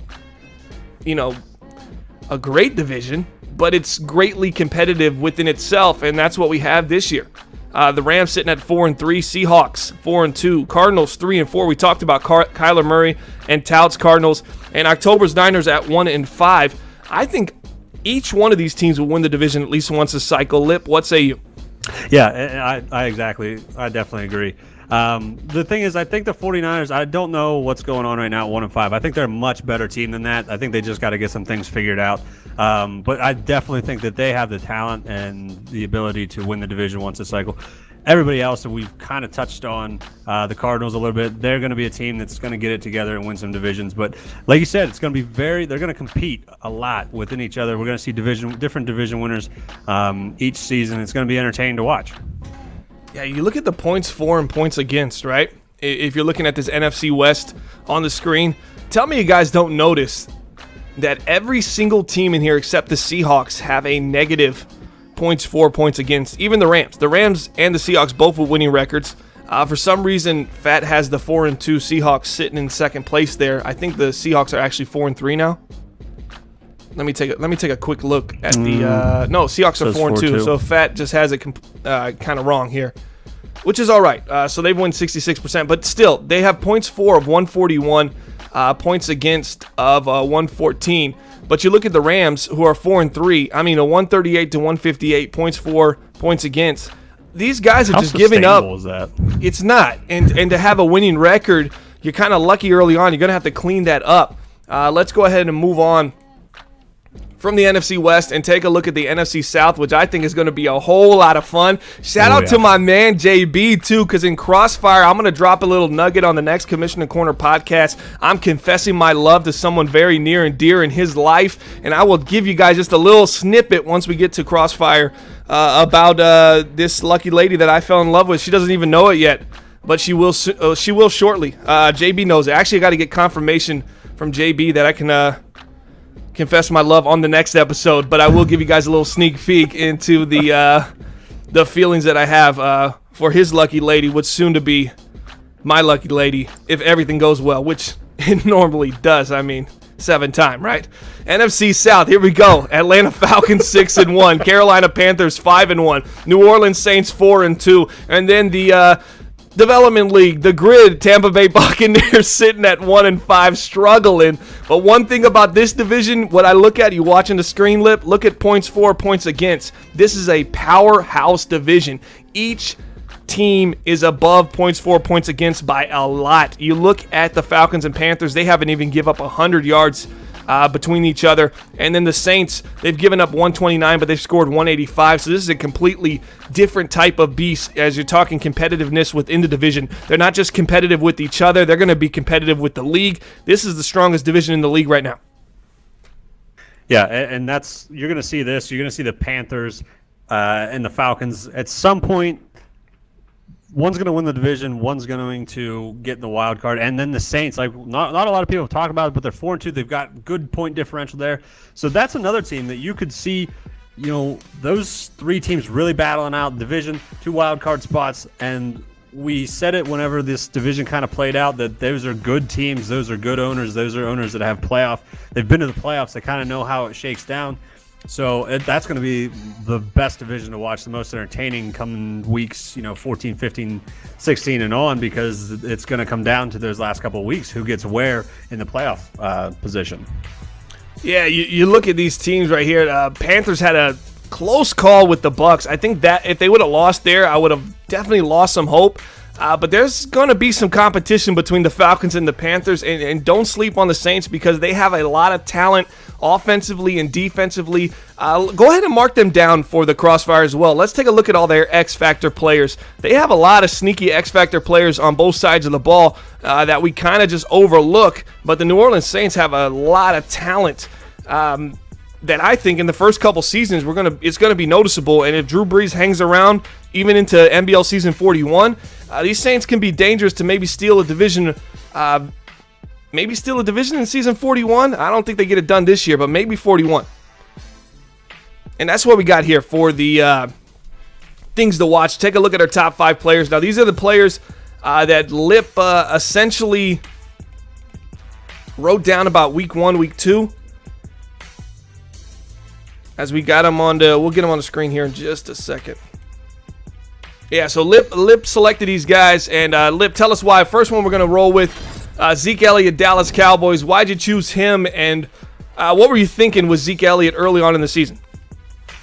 great division, but it's greatly competitive within itself, and that's what we have this year. The Rams sitting at 4-3, Seahawks 4-2, Cardinals 3-4. We talked about Kyler Murray and Touts Cardinals, and October's Niners at 1-5. I think each one of these teams will win the division at least once a cycle. Lip, what say you? Yeah, I definitely agree. The thing is, I think the 49ers, I don't know what's going on right now at 1-5. I think they're a much better team than that. I think they just got to get some things figured out. But I definitely think that they have the talent and the ability to win the division once a cycle. Everybody else that we've kind of touched on, the Cardinals a little bit, they're going to be a team that's going to get it together and win some divisions. But like you said, it's going to be they're going to compete a lot within each other. We're going to see different division winners each season. It's going to be entertaining to watch. Yeah, you look at the points for and points against, right? If you're looking at this NFC West on the screen, tell me you guys don't notice that every single team in here except the Seahawks have a negative points for, points against. Even the Rams. The Rams and the Seahawks both with winning records. For some reason, Fat has the 4-2 Seahawks sitting in second place there. I think the Seahawks are actually 4-3 now. Let me take a quick look at the. No, Seahawks are 4-2. So Fat just has it kind of wrong here. which is all right. So they've won 66%, but still, they have points for of 141, points against of 114. But you look at the Rams, who are 4-3. I mean, a 138 to 158 points for, points against. These guys are just giving up. How sustainable is that? It's not. And to have a winning record, you're kind of lucky early on. You're going to have to clean that up. Let's go ahead and move on from the NFC West and take a look at the NFC South, which I think is going to be a whole lot of fun. Shout out to my man JB too, because in Crossfire, I'm going to drop a little nugget on the next Commissioner Corner podcast. I'm confessing my love to someone very near and dear in his life, and I will give you guys just a little snippet once we get to Crossfire about this lucky lady that I fell in love with. She doesn't even know it yet, but she will shortly. JB knows it. Actually, I got to get confirmation from JB that I can confess my love on the next episode, but I will give you guys a little sneak peek into the feelings that I have for his lucky lady, what's soon to be my lucky lady, if everything goes well, which it normally does. I mean, 7-time, right? NFC South, here we go. Atlanta Falcons 6-1, Carolina Panthers 5-1, New Orleans Saints 4-2, and then the Development League, the grid, Tampa Bay Buccaneers sitting at 1-5, struggling. But one thing about this division, what I look at, you watching the screen, Lip, look at points for, points against. This is a powerhouse division. Each team is above points for, points against by a lot. You look at the Falcons and Panthers, they haven't even give up 100 yards between each other. And then the Saints, they've given up 129, but they've scored 185. So this is a completely different type of beast as you're talking competitiveness within the division. They're not just competitive with each other. They're going to be competitive with the league. This is the strongest division in the league right now. Yeah, and that's, you're going to see this. You're going to see the Panthers and the Falcons at some point. One's going to win the division, one's going to get the wild card, and then the Saints, like not a lot of people talk about it, but they're 4-2. They've got good point differential there. So that's another team that you could see, those three teams really battling out division, 2 wild card spots, and we said it whenever this division kind of played out that those are good teams, those are good owners, those are owners that have they've been to the playoffs, they kind of know how it shakes down. So that's going to be the best division to watch, the most entertaining coming weeks, 14, 15, 16 and on, because it's going to come down to those last couple of weeks, who gets where in the playoff position. Yeah, you look at these teams right here. Panthers had a close call with the Bucs. I think that if they would have lost there, I would have definitely lost some hope. But there's going to be some competition between the Falcons and the Panthers, and don't sleep on the Saints because they have a lot of talent offensively and defensively. Go ahead and mark them down for the Crossfire as well. Let's take a look at all their X-Factor players. They have a lot of sneaky X-Factor players on both sides of the ball that we kind of just overlook, but the New Orleans Saints have a lot of talent that I think in the first couple seasons it's going to be noticeable. And if Drew Brees hangs around even into NBL season 41, these Saints can be dangerous to maybe steal a division. Maybe steal a division in season 41. I don't think they get it done this year, but maybe 41. And that's what we got here for the things to watch. Take a look at our top 5 players. Now, these are the players that Lip essentially wrote down about week 1, week 2. As we got them we'll get them on the screen here in just a second. Yeah, so Lip selected these guys, and Lip, tell us why. First one we're going to roll with Zeke Elliott, Dallas Cowboys. Why'd you choose him, and what were you thinking with Zeke Elliott early on in the season?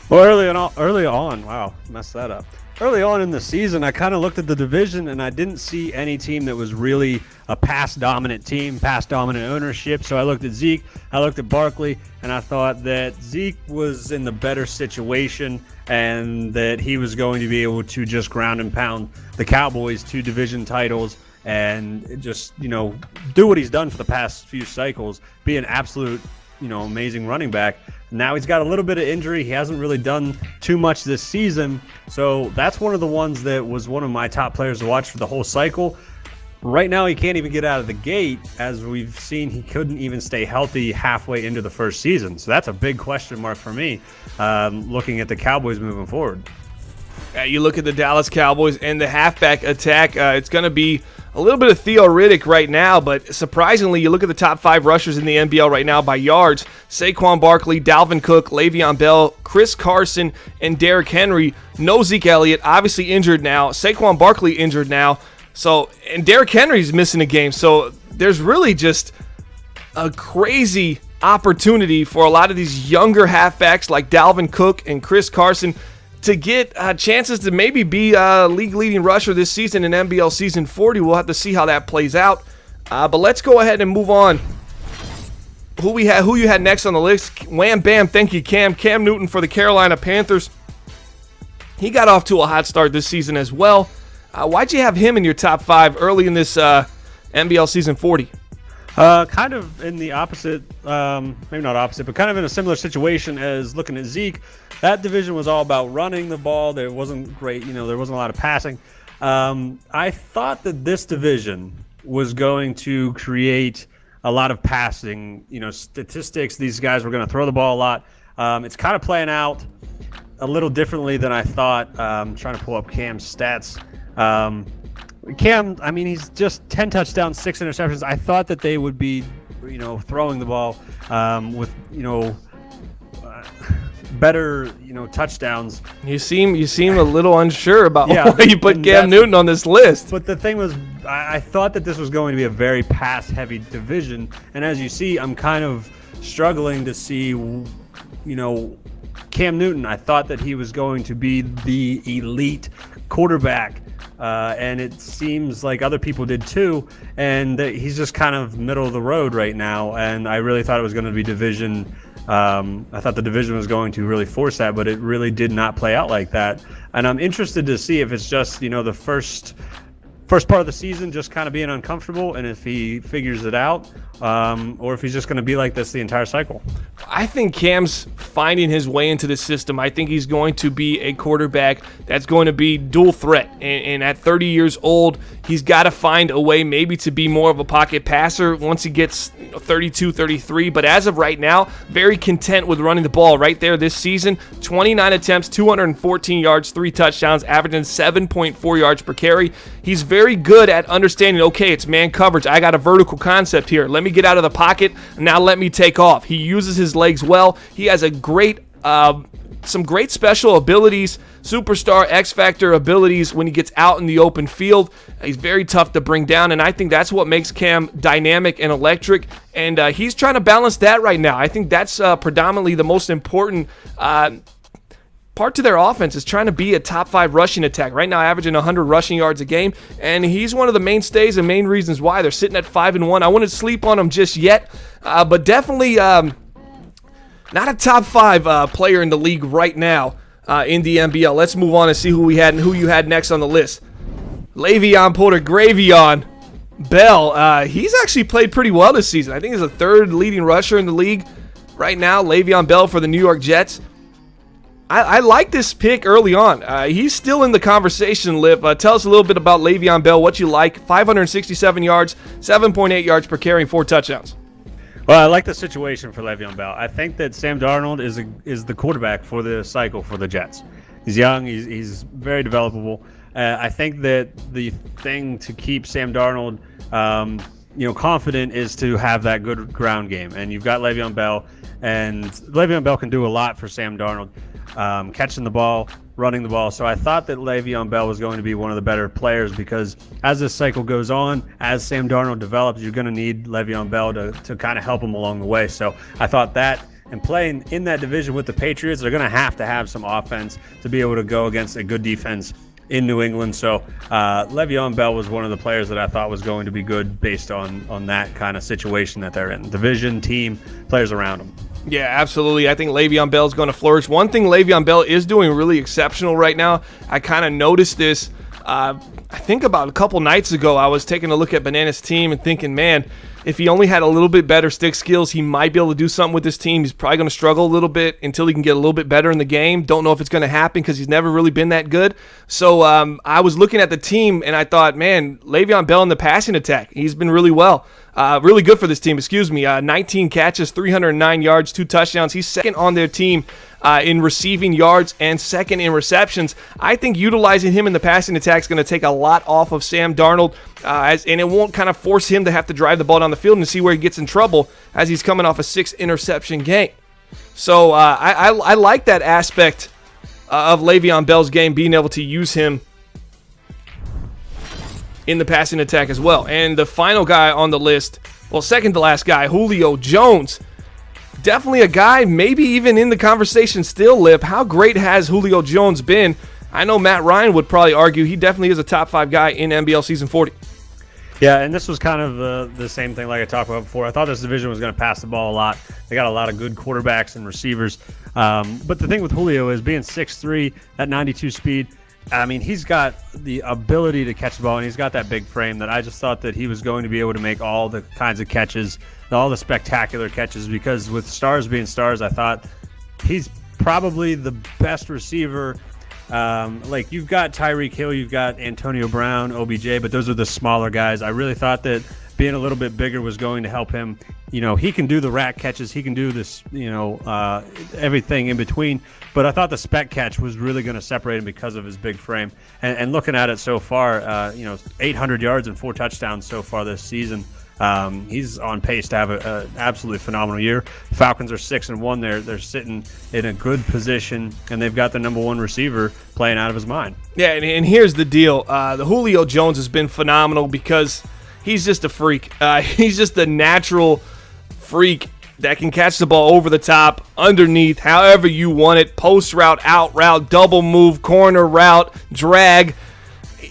Well, early on, wow, messed that up. Early on in the season, I kind of looked at the division, and I didn't see any team that was really a pass-dominant team, pass-dominant ownership. So I looked at Zeke, I looked at Barkley, and I thought that Zeke was in the better situation and that he was going to be able to just ground and pound the Cowboys to division titles and just, do what he's done for the past few cycles, be an absolute, amazing running back. Now he's got a little bit of injury. He hasn't really done too much this season. So that's one of the ones that was one of my top players to watch for the whole cycle. Right now, he can't even get out of the gate. As we've seen, he couldn't even stay healthy halfway into the first season. So that's a big question mark for me, looking at the Cowboys moving forward. You look at the Dallas Cowboys and the halfback attack. It's going to be a little bit of Theo Riddick right now, but surprisingly, you look at the top 5 rushers in the NBL right now by yards: Saquon Barkley, Dalvin Cook, Le'Veon Bell, Chris Carson, and Derrick Henry. No Zeke Elliott, obviously injured now. Saquon Barkley injured now. So, and Derrick Henry's missing a game. So there's really just a crazy opportunity for a lot of these younger halfbacks like Dalvin Cook and Chris Carson to get chances to maybe be a league-leading rusher this season in NBL Season 40. We'll have to see how that plays out. But let's go ahead and move on. Who you had next on the list? Wham bam, thank you, Cam. Cam Newton for the Carolina Panthers. He got off to a hot start this season as well. Why'd you have him in your top 5 early in this NBL Season 40? Kind of in the opposite, maybe not opposite, but kind of in a similar situation as looking at Zeke. That division was all about running the ball. There wasn't great, there wasn't a lot of passing. I thought that this division was going to create a lot of passing, statistics. These guys were going to throw the ball a lot. It's kind of playing out a little differently than I thought. Trying to pull up Cam's stats. Cam, he's just 10 touchdowns, 6 interceptions. I thought that they would be, throwing the ball with, better, touchdowns. You seem a little unsure about yeah, why you put Cam Newton on this list. But the thing was, I thought that this was going to be a very pass-heavy division, and as you see, I'm kind of struggling to see, Cam Newton. I thought that he was going to be the elite quarterback. And it seems like other people did too, and he's just kind of middle of the road right now. And I really thought it was going to be division. I thought the division was going to really force that, but it really did not play out like that. And I'm interested to see if it's just the first part of the season just kind of being uncomfortable, and if he figures it out, or if he's just going to be like this the entire cycle. I think Cam's finding his way into the system. I think he's going to be a quarterback that's going to be dual threat. And at 30 years old, he's got to find a way maybe to be more of a pocket passer once he gets 32, 33. But as of right now, very content with running the ball right there this season. 29 attempts, 214 yards, 3 touchdowns, averaging 7.4 yards per carry. He's very good at understanding, okay, it's man coverage. I got a vertical concept here. Let me get out of the pocket. Now let me take off. He uses his legs well. He has a great, some great special abilities, superstar X-Factor abilities when he gets out in the open field. He's very tough to bring down, and I think that's what makes Cam dynamic and electric, and he's trying to balance that right now. I think that's predominantly the most important part to their offense, is trying to be a top 5 rushing attack. Right now, averaging 100 rushing yards a game, and he's one of the mainstays and main reasons why they're sitting at 5-1. I wouldn't sleep on him just yet, but definitely not a top 5 player in the league right now in the NBL. Let's move on and see who we had and who you had next on the list. Le'Veon Porter Gravion Bell. He's actually played pretty well this season. I think he's the 3rd leading rusher in the league right now. Le'Veon Bell for the New York Jets. I like this pick early on. He's still in the conversation, Liv. Tell us a little bit about Le'Veon Bell, what you like. 567 yards, 7.8 yards per carry, and 4 touchdowns. Well, I like the situation for Le'Veon Bell. I think that Sam Darnold is the quarterback for the cycle for the Jets. He's young. He's very developable. I think that the thing to keep Sam Darnold, confident is to have that good ground game. And you've got Le'Veon Bell, and Le'Veon Bell can do a lot for Sam Darnold, catching the ball, running the ball. So I thought that Le'Veon Bell was going to be one of the better players, because as this cycle goes on, as Sam Darnold develops, you're going to need Le'Veon Bell to kind of help him along the way. So I thought that, and playing in that division with the Patriots, they're going to have some offense to be able to go against a good defense in New England. So Le'Veon Bell was one of the players that I thought was going to be good based on that kind of situation that they're in. Division, team, players around him. Yeah, absolutely. I think Le'Veon Bell is going to flourish. One thing Le'Veon Bell is doing really exceptional right now, I kind of noticed this, I think about a couple nights ago. I was taking a look at Banana's team and thinking, man, if he only had a little bit better stick skills, he might be able to do something with this team. He's probably going to struggle a little bit until he can get a little bit better in the game. Don't know if it's going to happen because he's never really been that good. So I was looking at the team and I thought, man, Le'Veon Bell in the passing attack, he's been really well. really good for this team, 19 catches, 309 yards, 2 touchdowns. He's second on their team in receiving yards and second in receptions. I think utilizing him in the passing attack is going to take a lot off of Sam Darnold, and it won't kind of force him to have to drive the ball down the field and see where he gets in trouble as he's coming off a 6 interception game. So I like that aspect of Le'Veon Bell's game, being able to use him in the passing attack as well. And the final guy on the list, well, second to last guy, Julio Jones. Definitely a guy, maybe even in the conversation still, Lip. How great has Julio Jones been? I know Matt Ryan would probably argue he definitely is a top 5 guy in NBL Season 40. Yeah, and this was kind of the same thing like I talked about before. I thought this division was going to pass the ball a lot. They got a lot of good quarterbacks and receivers. But the thing with Julio is being 6'3", that 92 speed, I mean, he's got the ability to catch the ball, and he's got that big frame that I just thought that he was going to be able to make all the kinds of catches, all the spectacular catches, because with stars being stars, I thought he's probably the best receiver. Like, you've got Tyreek Hill, you've got Antonio Brown, OBJ, but those are the smaller guys. I really thought that being a little bit bigger was going to help him. You know, he can do the rack catches, he can do this, everything in between. But I thought the spec catch was really going to separate him because of his big frame. And looking at it so far, 800 yards and 4 touchdowns so far this season. He's on pace to have an absolutely phenomenal year. Falcons are 6-1. They're sitting in a good position, and they've got the number 1 receiver playing out of his mind. Yeah, and here's the deal. The Julio Jones has been phenomenal because he's just a freak. He's just a natural freak that can catch the ball over the top, underneath, however you want it, post route, out route, double move, corner route, drag.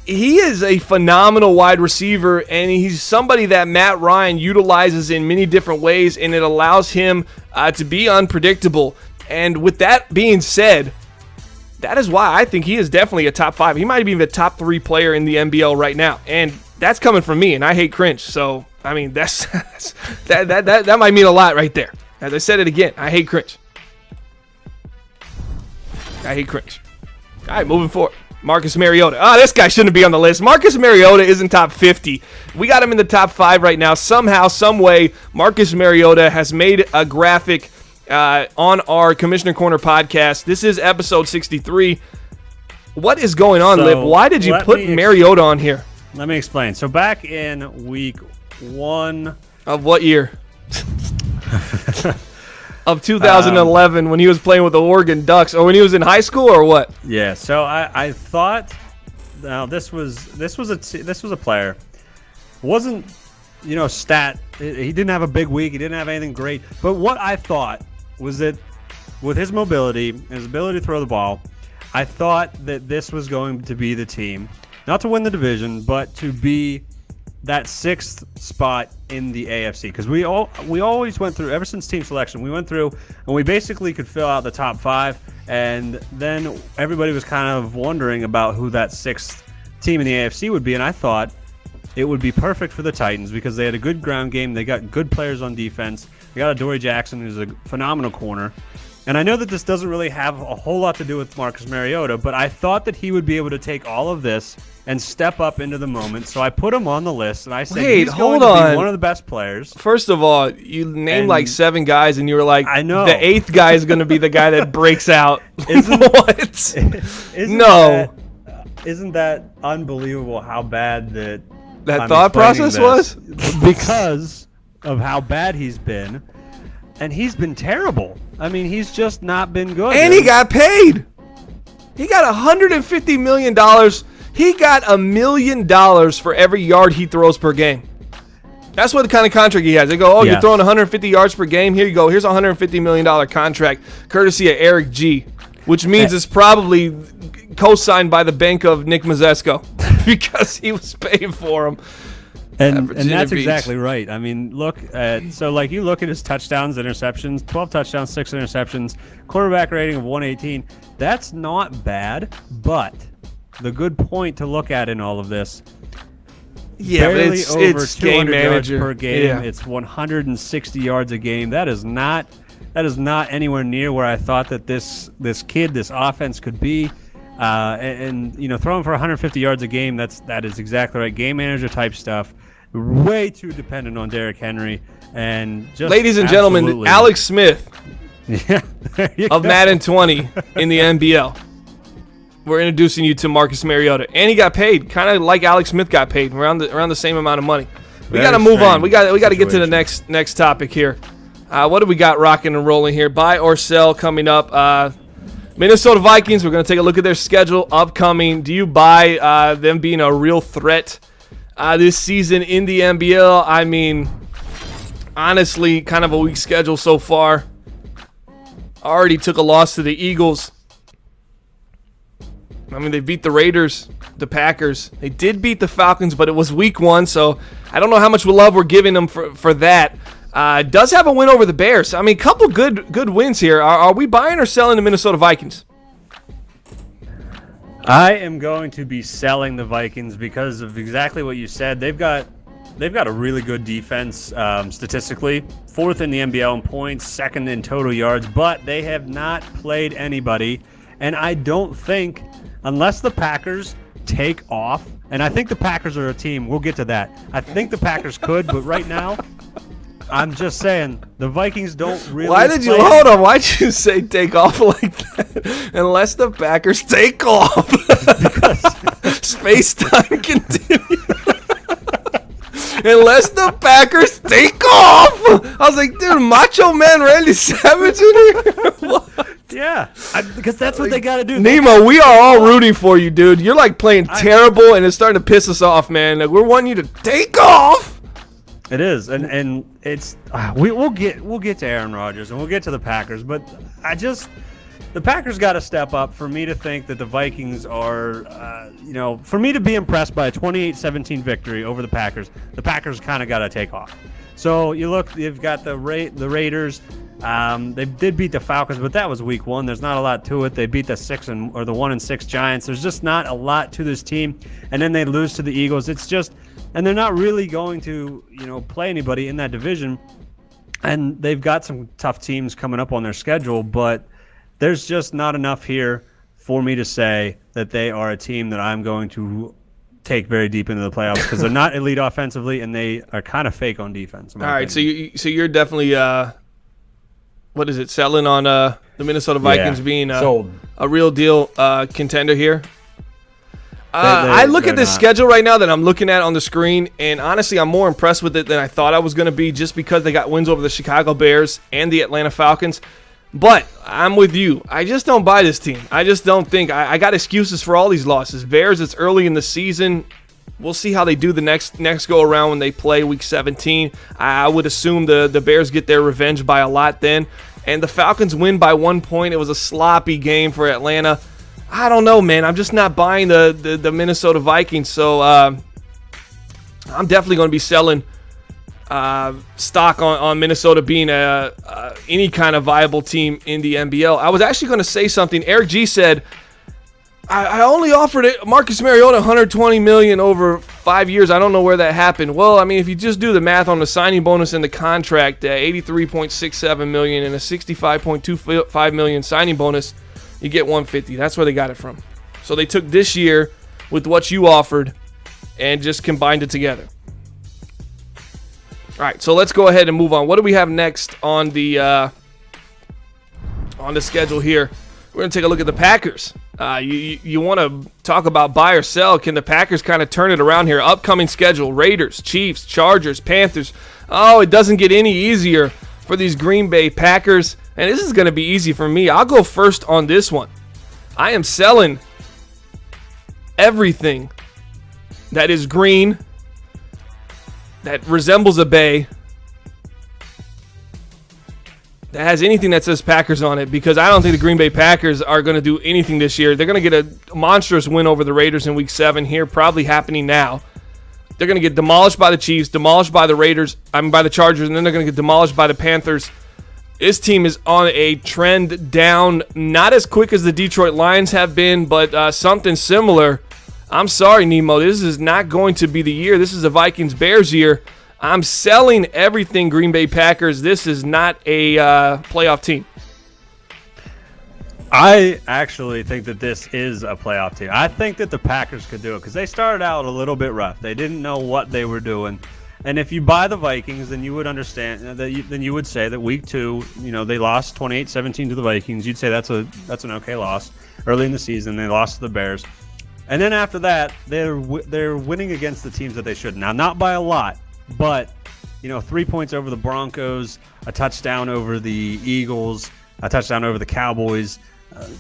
He is a phenomenal wide receiver, and he's somebody that Matt Ryan utilizes in many different ways, and it allows him to be unpredictable. And with that being said, that is why I think he is definitely a top 5. He might be the top 3 player in the NBL right now, and that's coming from me, and I hate cringe. So, I mean, that might mean a lot right there. As I said it again, I hate cringe. I hate cringe. All right, moving forward. Marcus Mariota. This guy shouldn't be on the list. Marcus Mariota isn't top 50. We got him in the top 5 right now. Somehow, some way, Marcus Mariota has made a graphic on our Commissioner Corner podcast. This is episode 63. What is going on, Lip? Why did you put Mariota on here? Let me explain. So back in week 1 of what year? Of 2011, when he was playing with the Oregon Ducks, or when he was in high school, or what? Yeah. So I thought, now this was a player, wasn't stat. He didn't have a big week. He didn't have anything great. But what I thought was that with his mobility and his ability to throw the ball, I thought that this was going to be the team, not to win the division, but to be that 6th spot in the AFC, because we always went through, ever since team selection, we went through and we basically could fill out the top 5, and then everybody was kind of wondering about who that 6th team in the AFC would be, and I thought it would be perfect for the Titans because they had a good ground game, they got good players on defense, they got a Dory Jackson who's a phenomenal corner. And I know that this doesn't really have a whole lot to do with Marcus Mariota, but I thought that he would be able to take all of this and step up into the moment. So I put him on the list, and I said he's going to be one of the best players. First of all, you named like 7 guys, and you were like, I know. The 8th guy is going to be the guy that breaks out. What? Isn't that unbelievable how bad that thought process was? Because of how bad he's been. And he's been terrible. I mean, he's just not been good. And he got paid. He got $150 million. He got $1 million for every yard he throws per game. That's what the kind of contract he has. They go, You're throwing 150 yards per game? Here you go. Here's a $150 million contract, courtesy of Eric G., which means it's probably co-signed by the bank of Nick Mazesco because he was paying for him. And that's exactly right. I mean, you look at his touchdowns, interceptions, 12 touchdowns, 6 interceptions, quarterback rating of 118. That's not bad, but the good point to look at in all of this, barely over 200 yards per game. Yeah. It's 160 yards a game. That is not anywhere near where I thought that this offense could be. Throwing for 150 yards a game, that is exactly right. Game manager type stuff. way too dependent on Derrick Henry. And just ladies and gentlemen, Alex Smith of Madden 20 in the MBL. We're introducing you to Marcus Mariota, and he got paid, kind of like Alex Smith got paid, around the same amount of money. We got to move on. We got to get to the next topic here. What do we got rocking and rolling here? Buy or sell coming up. Minnesota Vikings. We're going to take a look at their schedule upcoming. Do you buy them being a real threat this season in the NBL? I mean, honestly, kind of a weak schedule so far. Already took a loss to the Eagles. I mean, they beat the Raiders, the Packers. They did beat the Falcons, but it was week 1, so I don't know how much love we're giving them for that. Does have a win over the Bears. I mean, a couple good wins here. Are we buying or selling the Minnesota Vikings? I am going to be selling the Vikings because of exactly what you said. They've got a really good defense statistically. 4th in the NBL in points, 2nd in total yards, but they have not played anybody. And I don't think, unless the Packers take off, and I think the Packers are a team, we'll get to that. I think the Packers could, but right now, I'm just saying, the Vikings don't really hold on, why'd you say take off like that? Unless the Packers take off. Because space-time continues. Unless the Packers take off. I was like, dude, Macho Man Randy Savage in here? Yeah, because that's what they got to do. Nemo, we are all rooting for you, dude. You're like playing terrible, and it's starting to piss us off, man. Like, we're wanting you to take off. It is, and it's we'll get to Aaron Rodgers and we'll get to the Packers, but the Packers got to step up for me to think that the Vikings are, for me to be impressed by a 28-17 victory over the Packers kind of got to take off. So you look, you've got the Raiders. They did beat the Falcons, but that was week 1. There's not a lot to it. They beat the 1-6 Giants. There's just not a lot to this team. And then they lose to the Eagles. It's just, and they're not really going to, play anybody in that division. And they've got some tough teams coming up on their schedule, but there's just not enough here for me to say that they are a team that I'm going to take very deep into the playoffs because they're not elite offensively and they are kind of fake on defense. All right, so you're definitely selling on the Minnesota Vikings being a real deal contender here. I look at this schedule right now that I'm looking at on the screen, and honestly, I'm more impressed with it than I thought I was going to be just because they got wins over the Chicago Bears and the Atlanta Falcons. But I'm with you. I just don't buy this team. I just don't think. I got excuses for all these losses. Bears, it's early in the season. We'll see how they do the next go around when they play week 17. I would assume the Bears get their revenge by a lot then. And the Falcons win by 1 point. It was a sloppy game for Atlanta. I don't know, man. I'm just not buying the Minnesota Vikings. So I'm definitely going to be selling stock on Minnesota being any kind of viable team in the NBL. I was actually going to say something. Eric G said, I only offered Marcus Mariota $120 million over 5 years. I don't know where that happened. Well, I mean, if you just do the math on the signing bonus and the contract, $83.67 million and a $65.25 million signing bonus, you get $150. That's where they got it from. So they took this year with what you offered and just combined it together. All right, so let's go ahead and move on. What do we have next on the schedule here? We're going to take a look at the Packers. You want to talk about buy or sell. Can the Packers kind of turn it around here? Upcoming schedule, Raiders, Chiefs, Chargers, Panthers. Oh, it doesn't get any easier for these Green Bay Packers. And this is going to be easy for me. I'll go first on this one. I am selling everything that is green, that resembles a bay, that has anything that says Packers on it, because I don't think the Green Bay Packers are going to do anything this year. They're going to get a monstrous win over the Raiders in Week 7 here, probably happening now. They're going to get demolished by the Chiefs, demolished by the by the Chargers, and then they're going to get demolished by the Panthers. This team is on a trend down, not as quick as the Detroit Lions have been, but something similar. I'm sorry, Nemo. This is not going to be the year. This is a Vikings-Bears year. I'm selling everything Green Bay Packers. This is not a playoff team. I actually think that this is a playoff team. I think that the Packers could do it because they started out a little bit rough. They didn't know what they were doing. And if you buy the Vikings, then you would understand then you would say that week 2, they lost 28-17 to the Vikings. You'd say that's an okay loss. Early in the season, they lost to the Bears. And then after that, they're winning against the teams that they should. Now, not by a lot, but 3 points over the Broncos, a touchdown over the Eagles, a touchdown over the Cowboys.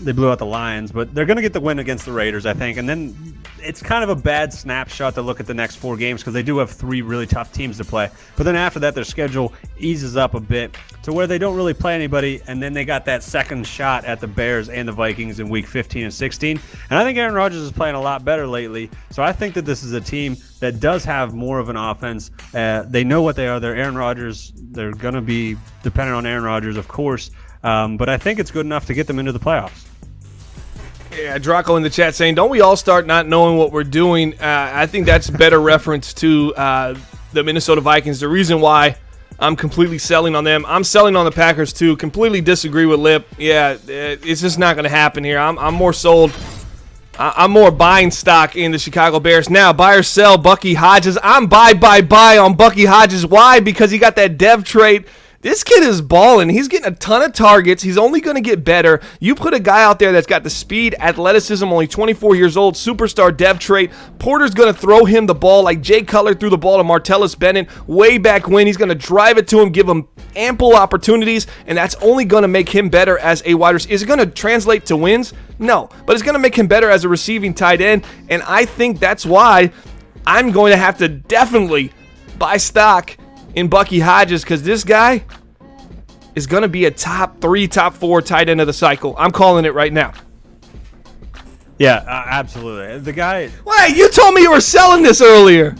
They blew out the Lions, but they're going to get the win against the Raiders, I think. And then it's kind of a bad snapshot to look at the next 4 games because they do have 3 really tough teams to play. But then after that, their schedule eases up a bit to where they don't really play anybody. And then they got that second shot at the Bears and the Vikings in week 15 and 16. And I think Aaron Rodgers is playing a lot better lately. So I think that this is a team that does have more of an offense. They know what they are. They're Aaron Rodgers. They're going to be dependent on Aaron Rodgers, of course. But I think it's good enough to get them into the playoffs. Yeah, Draco in the chat saying, don't we all start not knowing what we're doing? I think that's better reference to the Minnesota Vikings. The reason why I'm completely selling on them. I'm selling on the Packers too. Completely disagree with Lip. Yeah, it's just not going to happen here. I'm more sold. I'm more buying stock in the Chicago Bears. Now, buy or sell Bucky Hodges. I'm buy on Bucky Hodges. Why? Because he got that dev trait. This kid is balling. He's getting a ton of targets. He's only going to get better. You put a guy out there that's got the speed, athleticism, only 24 years old, superstar dev trait. Porter's going to throw him the ball like Jay Cutler threw the ball to Martellus Bennett way back when. He's going to drive it to him, give him ample opportunities, and that's only going to make him better as a wide receiver. Is it going to translate to wins? No, but it's going to make him better as a receiving tight end, and I think that's why I'm going to have to definitely buy stock in Bucky Hodges, because this guy is going to be a top 3, top 4 tight end of the cycle. I'm calling it right now. Yeah, absolutely. The guy... Wait, you told me you were selling this earlier.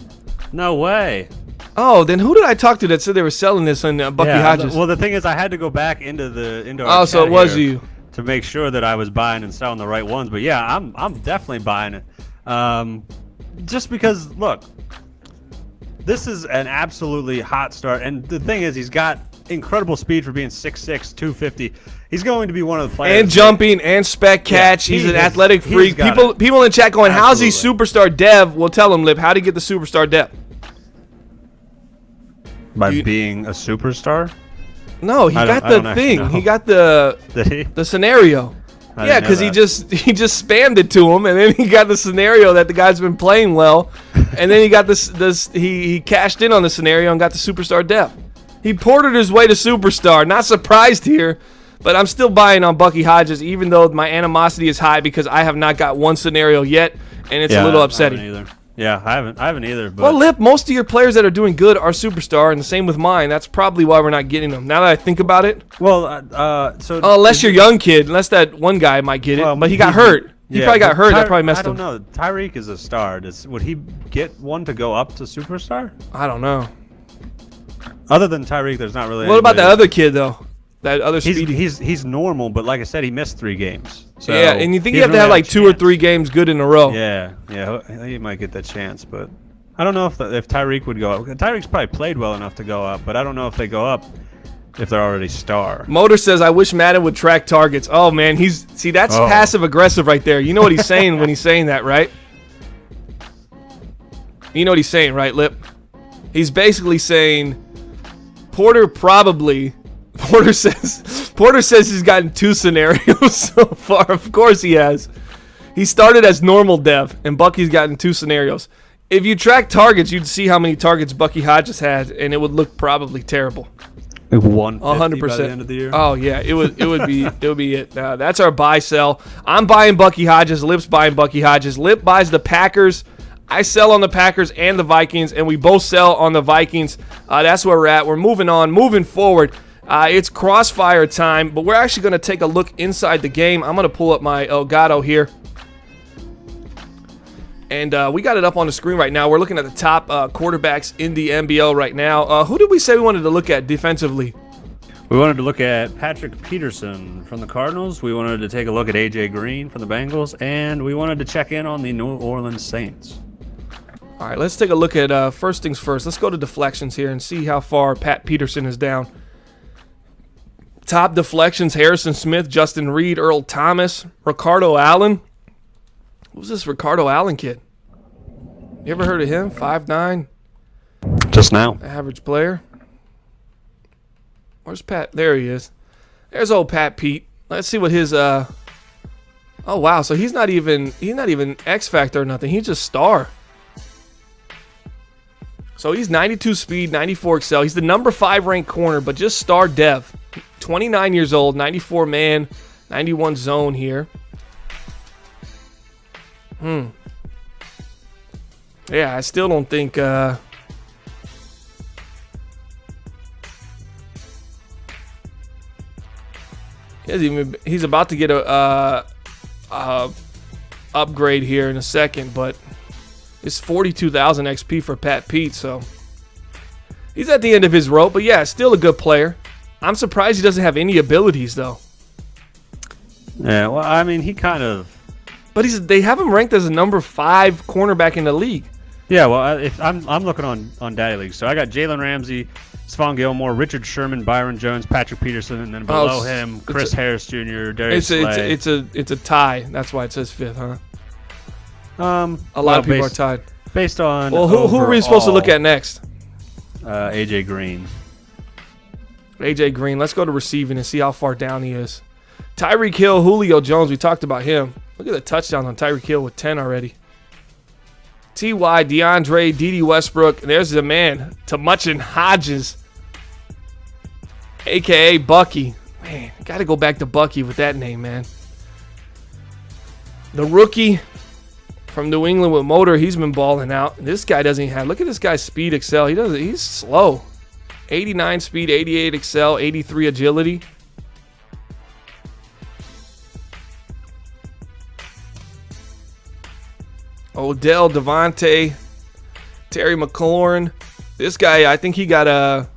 No way. Oh, then who did I talk to that said they were selling this on Bucky Hodges? Well, the thing is, I had to go back into our so it was you. To make sure that I was buying and selling the right ones. But yeah, I'm definitely buying it. Just because, look, this is an absolutely hot start. And the thing is, he's got incredible speed for being 6'6", 250. He's going to be one of the players. And jumping and spec catch. He's an athletic freak. People in chat going, how's he superstar dev? Well, tell him, Lip, how do you get the superstar dev? By being a superstar? No, he got the thing. He got the scenario. Yeah, because he just spammed it to him, and then he got the scenario that the guy's been playing well, and then he got he cashed in on the scenario and got the superstar depth. He ported his way to superstar. Not surprised here, but I'm still buying on Bucky Hodges, even though my animosity is high because I have not got one scenario yet, and it's a little upsetting. I haven't either. Yeah, I haven't either. But well, Lip, most of your players that are doing good are superstar, and the same with mine. That's probably why we're not getting them. Now that I think about it. Well, unless you're young kid, unless that one guy might get it, but he got hurt. He probably got hurt. That probably messed him. I don't know. Tyreek is a star. Would he get one to go up to superstar? I don't know. Other than Tyreek, there's not really. What about the other kid though? That other speedy. He's normal, but like I said, he missed 3 games. So yeah, and you think you have to have like 2 or 3 games good in a row. Yeah, he might get that chance, but I don't know if Tyreek would go up. Tyreek's probably played well enough to go up, but I don't know if they go up if they're already star. Motor says, I wish Madden would track targets. Oh man, that's passive aggressive right there. You know what he's saying when he's saying that, right? You know what he's saying, right, Lip? He's basically saying Porter says he's gotten 2 scenarios so far. Of course he has. He started as normal dev, and Bucky's gotten 2 scenarios. If you track targets, you'd see how many targets Bucky Hodges had, and it would look probably terrible. Like 150 100% by the end of the year. Oh yeah, it would be it. That's our buy sell. I'm buying Bucky Hodges. Lip's buying Bucky Hodges. Lip buys the Packers. I sell on the Packers and the Vikings, and we both sell on the Vikings. That's where we're at. We're moving forward. It's Crossfire time, but we're actually going to take a look inside the game. I'm going to pull up my Elgato here. And we got it up on the screen right now. We're looking at the top quarterbacks in the MBL right now. Who did we say we wanted to look at defensively? We wanted to look at Patrick Peterson from the Cardinals. We wanted to take a look at A.J. Green from the Bengals. And we wanted to check in on the New Orleans Saints. All right, let's take a look at first things first. Let's go to deflections here and see how far Pat Peterson is down. Top deflections, Harrison Smith, Justin Reed, Earl Thomas, Ricardo Allen. Who's this Ricardo Allen kid? You ever heard of him? 5'9". Just now. Average player. Where's Pat? There he is. There's old Pat Pete. Let's see what his Oh wow, so he's not even X Factor or nothing. He's just star. So he's 92 speed, 94 excel. He's the number 5 ranked corner, but just star dev. 29 years old, 94 man, 91 zone here. Yeah, I still don't think he's about to get a upgrade here in a second, but it's 42,000 XP for Pat Pete, so he's at the end of his rope. But yeah, still a good player. I'm surprised he doesn't have any abilities though. Yeah, well, I mean, he kind of. But they have him ranked as a number 5 cornerback in the league. Yeah, well, if I'm looking on Daddy League, so I got Jalen Ramsey, Stephon Gilmore, Richard Sherman, Byron Jones, Patrick Peterson, and then below him, Chris Harris Jr., Darius Slay. It's a tie. That's why it says 5th, huh? A lot well, of people are tied. Based on who are we supposed to look at next? AJ Green. AJ Green. Let's go to receiving and see how far down he is. Tyreek Hill, Julio Jones. We talked about him. Look at the touchdowns on Tyreek Hill with 10 already. T.Y., DeAndre, D.D. Westbrook. And there's the man, Tamuchin Hodges, a.k.a. Bucky. Man, got to go back to Bucky with that name, man. The rookie from New England with motor, he's been balling out. This guy doesn't even have. Look at this guy's speed excel. He's slow. 89 speed, 88 excel, 83 agility. Odell, Devontae, Terry McLaurin. This guy, I think he got a.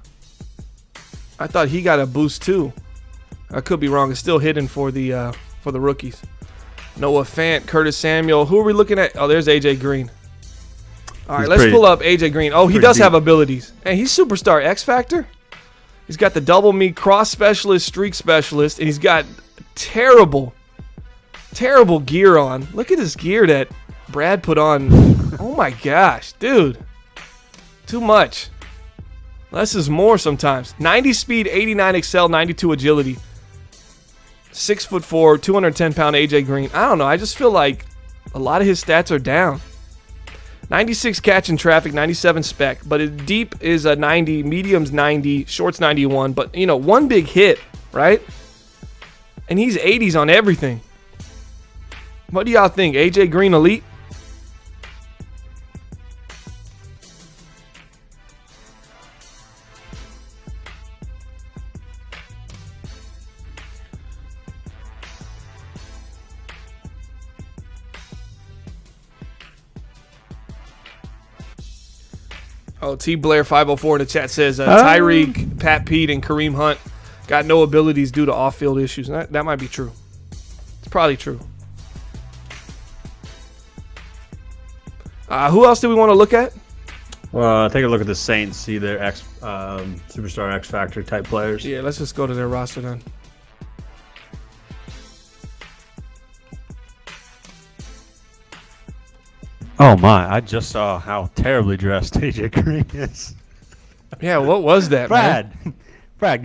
I thought he got a boost too. I could be wrong. It's still hidden for the rookies. Noah Fant, Curtis Samuel. Who are we looking at? Oh, there's AJ Green. All right, let's pull up AJ Green. Oh, he does have abilities. And he's superstar X Factor. He's got the double me, cross specialist, streak specialist, and he's got terrible gear on. Look at this gear that Brad put on. Oh my gosh, dude. Too much. Less is more sometimes. 90 speed, 89 excel, 92 agility. 6'4", 210-pound AJ Green. I don't know. I just feel like a lot of his stats are down. 96 catch in traffic, 97 spec, but deep is a 90, medium's 90, short's 91. But you know, one big hit, right? And he's 80s on everything. What do y'all think? AJ Green elite? Oh, T Blair 504 in the chat says Tyreek, Pat Pete, and Kareem Hunt got no abilities due to off-field issues. That might be true. It's probably true. Who else do we want to look at? Well, take a look at the Saints. See their superstar X Factor type players. Yeah, let's just go to their roster then. Oh my! I just saw how terribly dressed AJ Green is. Yeah, what was that, Brad? man? Brad,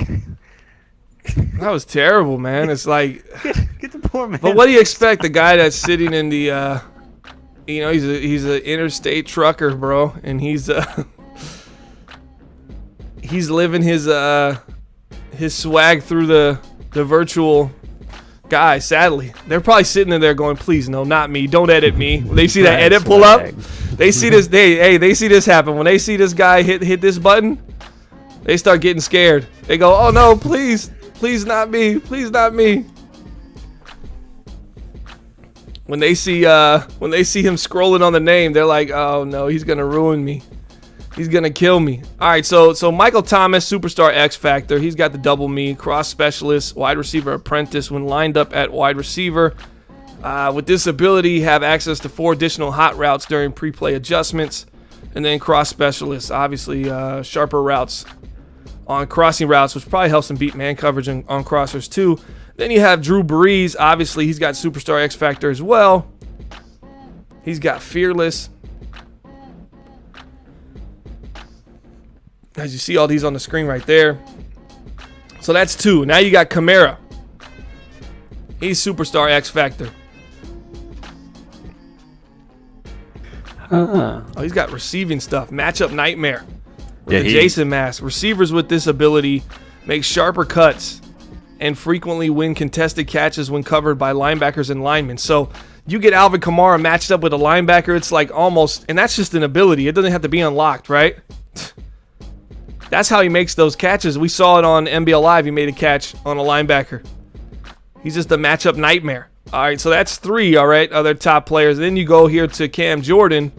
that was terrible, man. It's like get the poor man. But what do you expect? The guy that's sitting in the, he's an interstate trucker, bro, and he's living his swag through the virtual guy. Sadly, they're probably sitting in there going, please no, not me, don't edit me. When they see that edit pull up, they see this, they see this happen. When they see this guy hit this button, they start getting scared. They go, oh no, please not me, please not me. When they see him scrolling on the name, they're like, oh no, he's gonna ruin me. He's going to kill me. All right, so Michael Thomas, superstar X Factor. He's got the double me, cross specialist, wide receiver apprentice when lined up at wide receiver. With this ability, have access to 4 additional hot routes during pre-play adjustments. And then cross specialist, obviously sharper routes on crossing routes, which probably helps him beat man coverage on crossers too. Then you have Drew Brees. Obviously, he's got superstar X Factor as well. He's got fearless. As you see all these on the screen right there. So that's 2. Now you got Kamara. He's superstar X Factor. Oh, he's got receiving stuff. Matchup nightmare. With the Jason mask. Receivers with this ability make sharper cuts and frequently win contested catches when covered by linebackers and linemen. So you get Alvin Kamara matched up with a linebacker, it's like almost, and that's just an ability. It doesn't have to be unlocked, right? That's how he makes those catches. We saw it on MBL Live. He made a catch on a linebacker. He's just a matchup nightmare. All right, so that's 3, all right, other top players. Then you go here to Cam Jordan,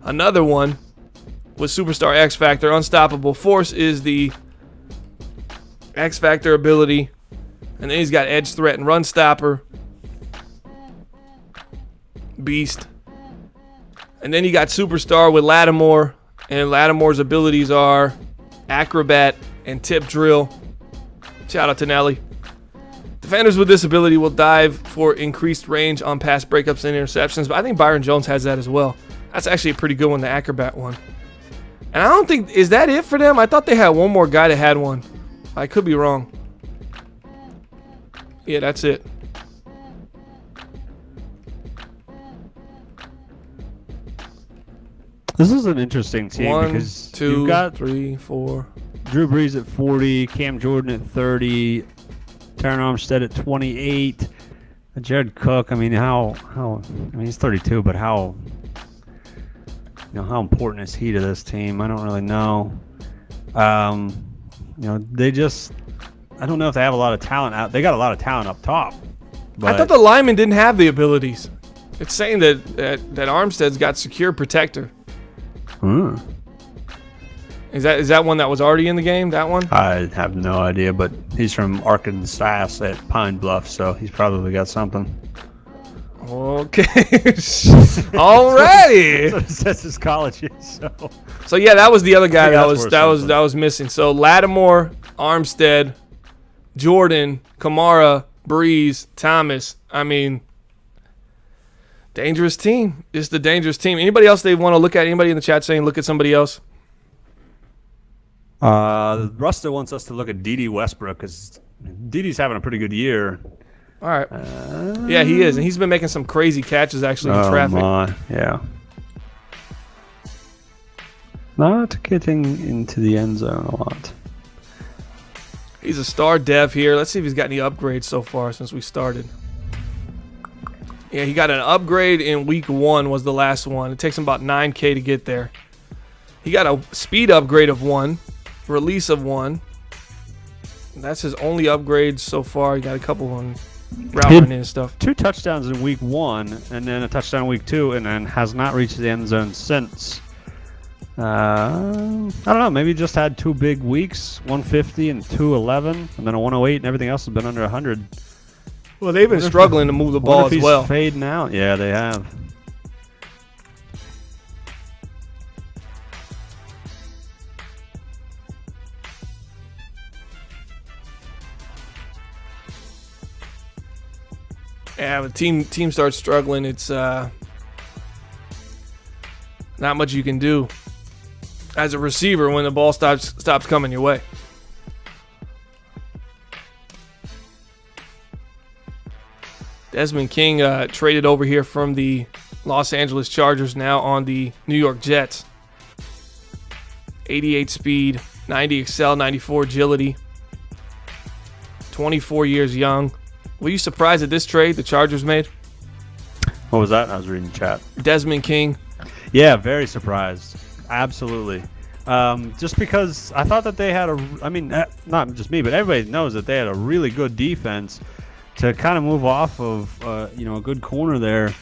another one with Superstar X Factor. Unstoppable Force is the X Factor ability. And then he's got Edge Threat and Run Stopper. Beast. And then you got Superstar with Lattimore. And Lattimore's abilities are Acrobat and Tip Drill. Shout out to Nelly. Defenders with this ability will dive for increased range on pass breakups and interceptions. But I think Byron Jones has that as well. That's actually a pretty good one, the Acrobat one. And I don't think, is that it for them? I thought they had one more guy that had one. I could be wrong. Yeah, that's it. This is an interesting team 1, because 2, you've got 3, 4. Drew Brees at 40, Cam Jordan at 30, Terran Armstead at 28, Jared Cook. I mean, he's 32, but how important is he to this team? I don't really know. They just, I don't know if they have a lot of talent out. They got a lot of talent up top. I thought the linemen didn't have the abilities. It's saying that Armstead's got secure protector. Is that one that was already in the game? That one? I have no idea, but he's from Arkansas at Pine Bluff, so he's probably got something. Okay. Alrighty. So it says his college is, So yeah, that was the other guy that was missing. So Lattimore, Armstead, Jordan, Kamara, Breeze, Thomas. I mean, dangerous team. It's the dangerous team. Anybody else they want to look at? Anybody in the chat saying look at somebody else? Rusta wants us to look at D.D. Westbrook because D.D.'s having a pretty good year. All right. Yeah, he is, and he's been making some crazy catches actually in traffic. Yeah. Not getting into the end zone a lot. He's a star dev here. Let's see if he's got any upgrades so far since we started. Yeah, he got an upgrade in week 1 was the last one. It takes him about 9K to get there. He got a speed upgrade of 1, release of 1. That's his only upgrades so far. He got a couple on route running and stuff. 2 touchdowns in week 1, and then a touchdown in week 2, and then has not reached the end zone since. I don't know. Maybe just had 2 big weeks, 150 and 211, and then a 108, and everything else has been under 100. Well, they've been struggling to move the ball as well. Fading out. Yeah, they have. Yeah, the team starts struggling. It's not much you can do as a receiver when the ball stops coming your way. Desmond King traded over here from the Los Angeles Chargers, now on the New York Jets. 88 speed, 90 excel, 94 agility. 24 years young. Were you surprised at this trade the Chargers made? What was that? I was reading chat. Desmond King. Yeah, very surprised. Absolutely. Just because I thought that they had not just me, but everybody knows that they had a really good defense to kind of move off of, a good corner there.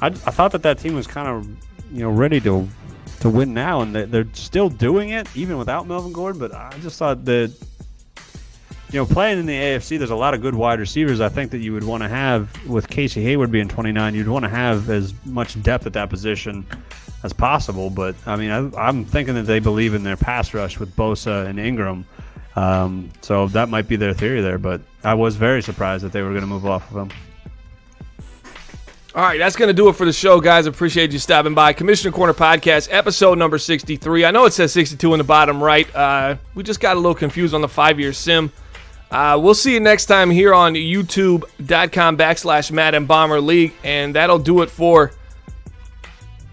I thought that team was kind of, ready to win now, and they're still doing it even without Melvin Gordon. But I just thought that, playing in the AFC, there's a lot of good wide receivers. I think that you would want to have, with Casey Hayward being 29, you'd want to have as much depth at that position as possible. But I mean, I'm thinking that they believe in their pass rush with Bosa and Ingram. So that might be their theory there, but I was very surprised that they were going to move off of him. All right, that's going to do it for the show, guys. Appreciate you stopping by. Commissioner Corner Podcast, episode number 63. I know it says 62 in the bottom right. We just got a little confused on the 5-year sim. We'll see you next time here on youtube.com/Madden Bomber League, and that'll do it for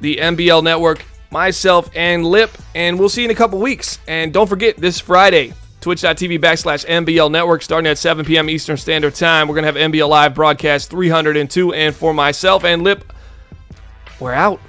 the MBL Network, myself, and Lip, and we'll see you in a couple weeks. And don't forget, this Friday, twitch.tv/MBL Network, starting at 7 p.m. Eastern Standard Time. We're going to have MBL Live broadcast 302, and for myself and Lip, we're out.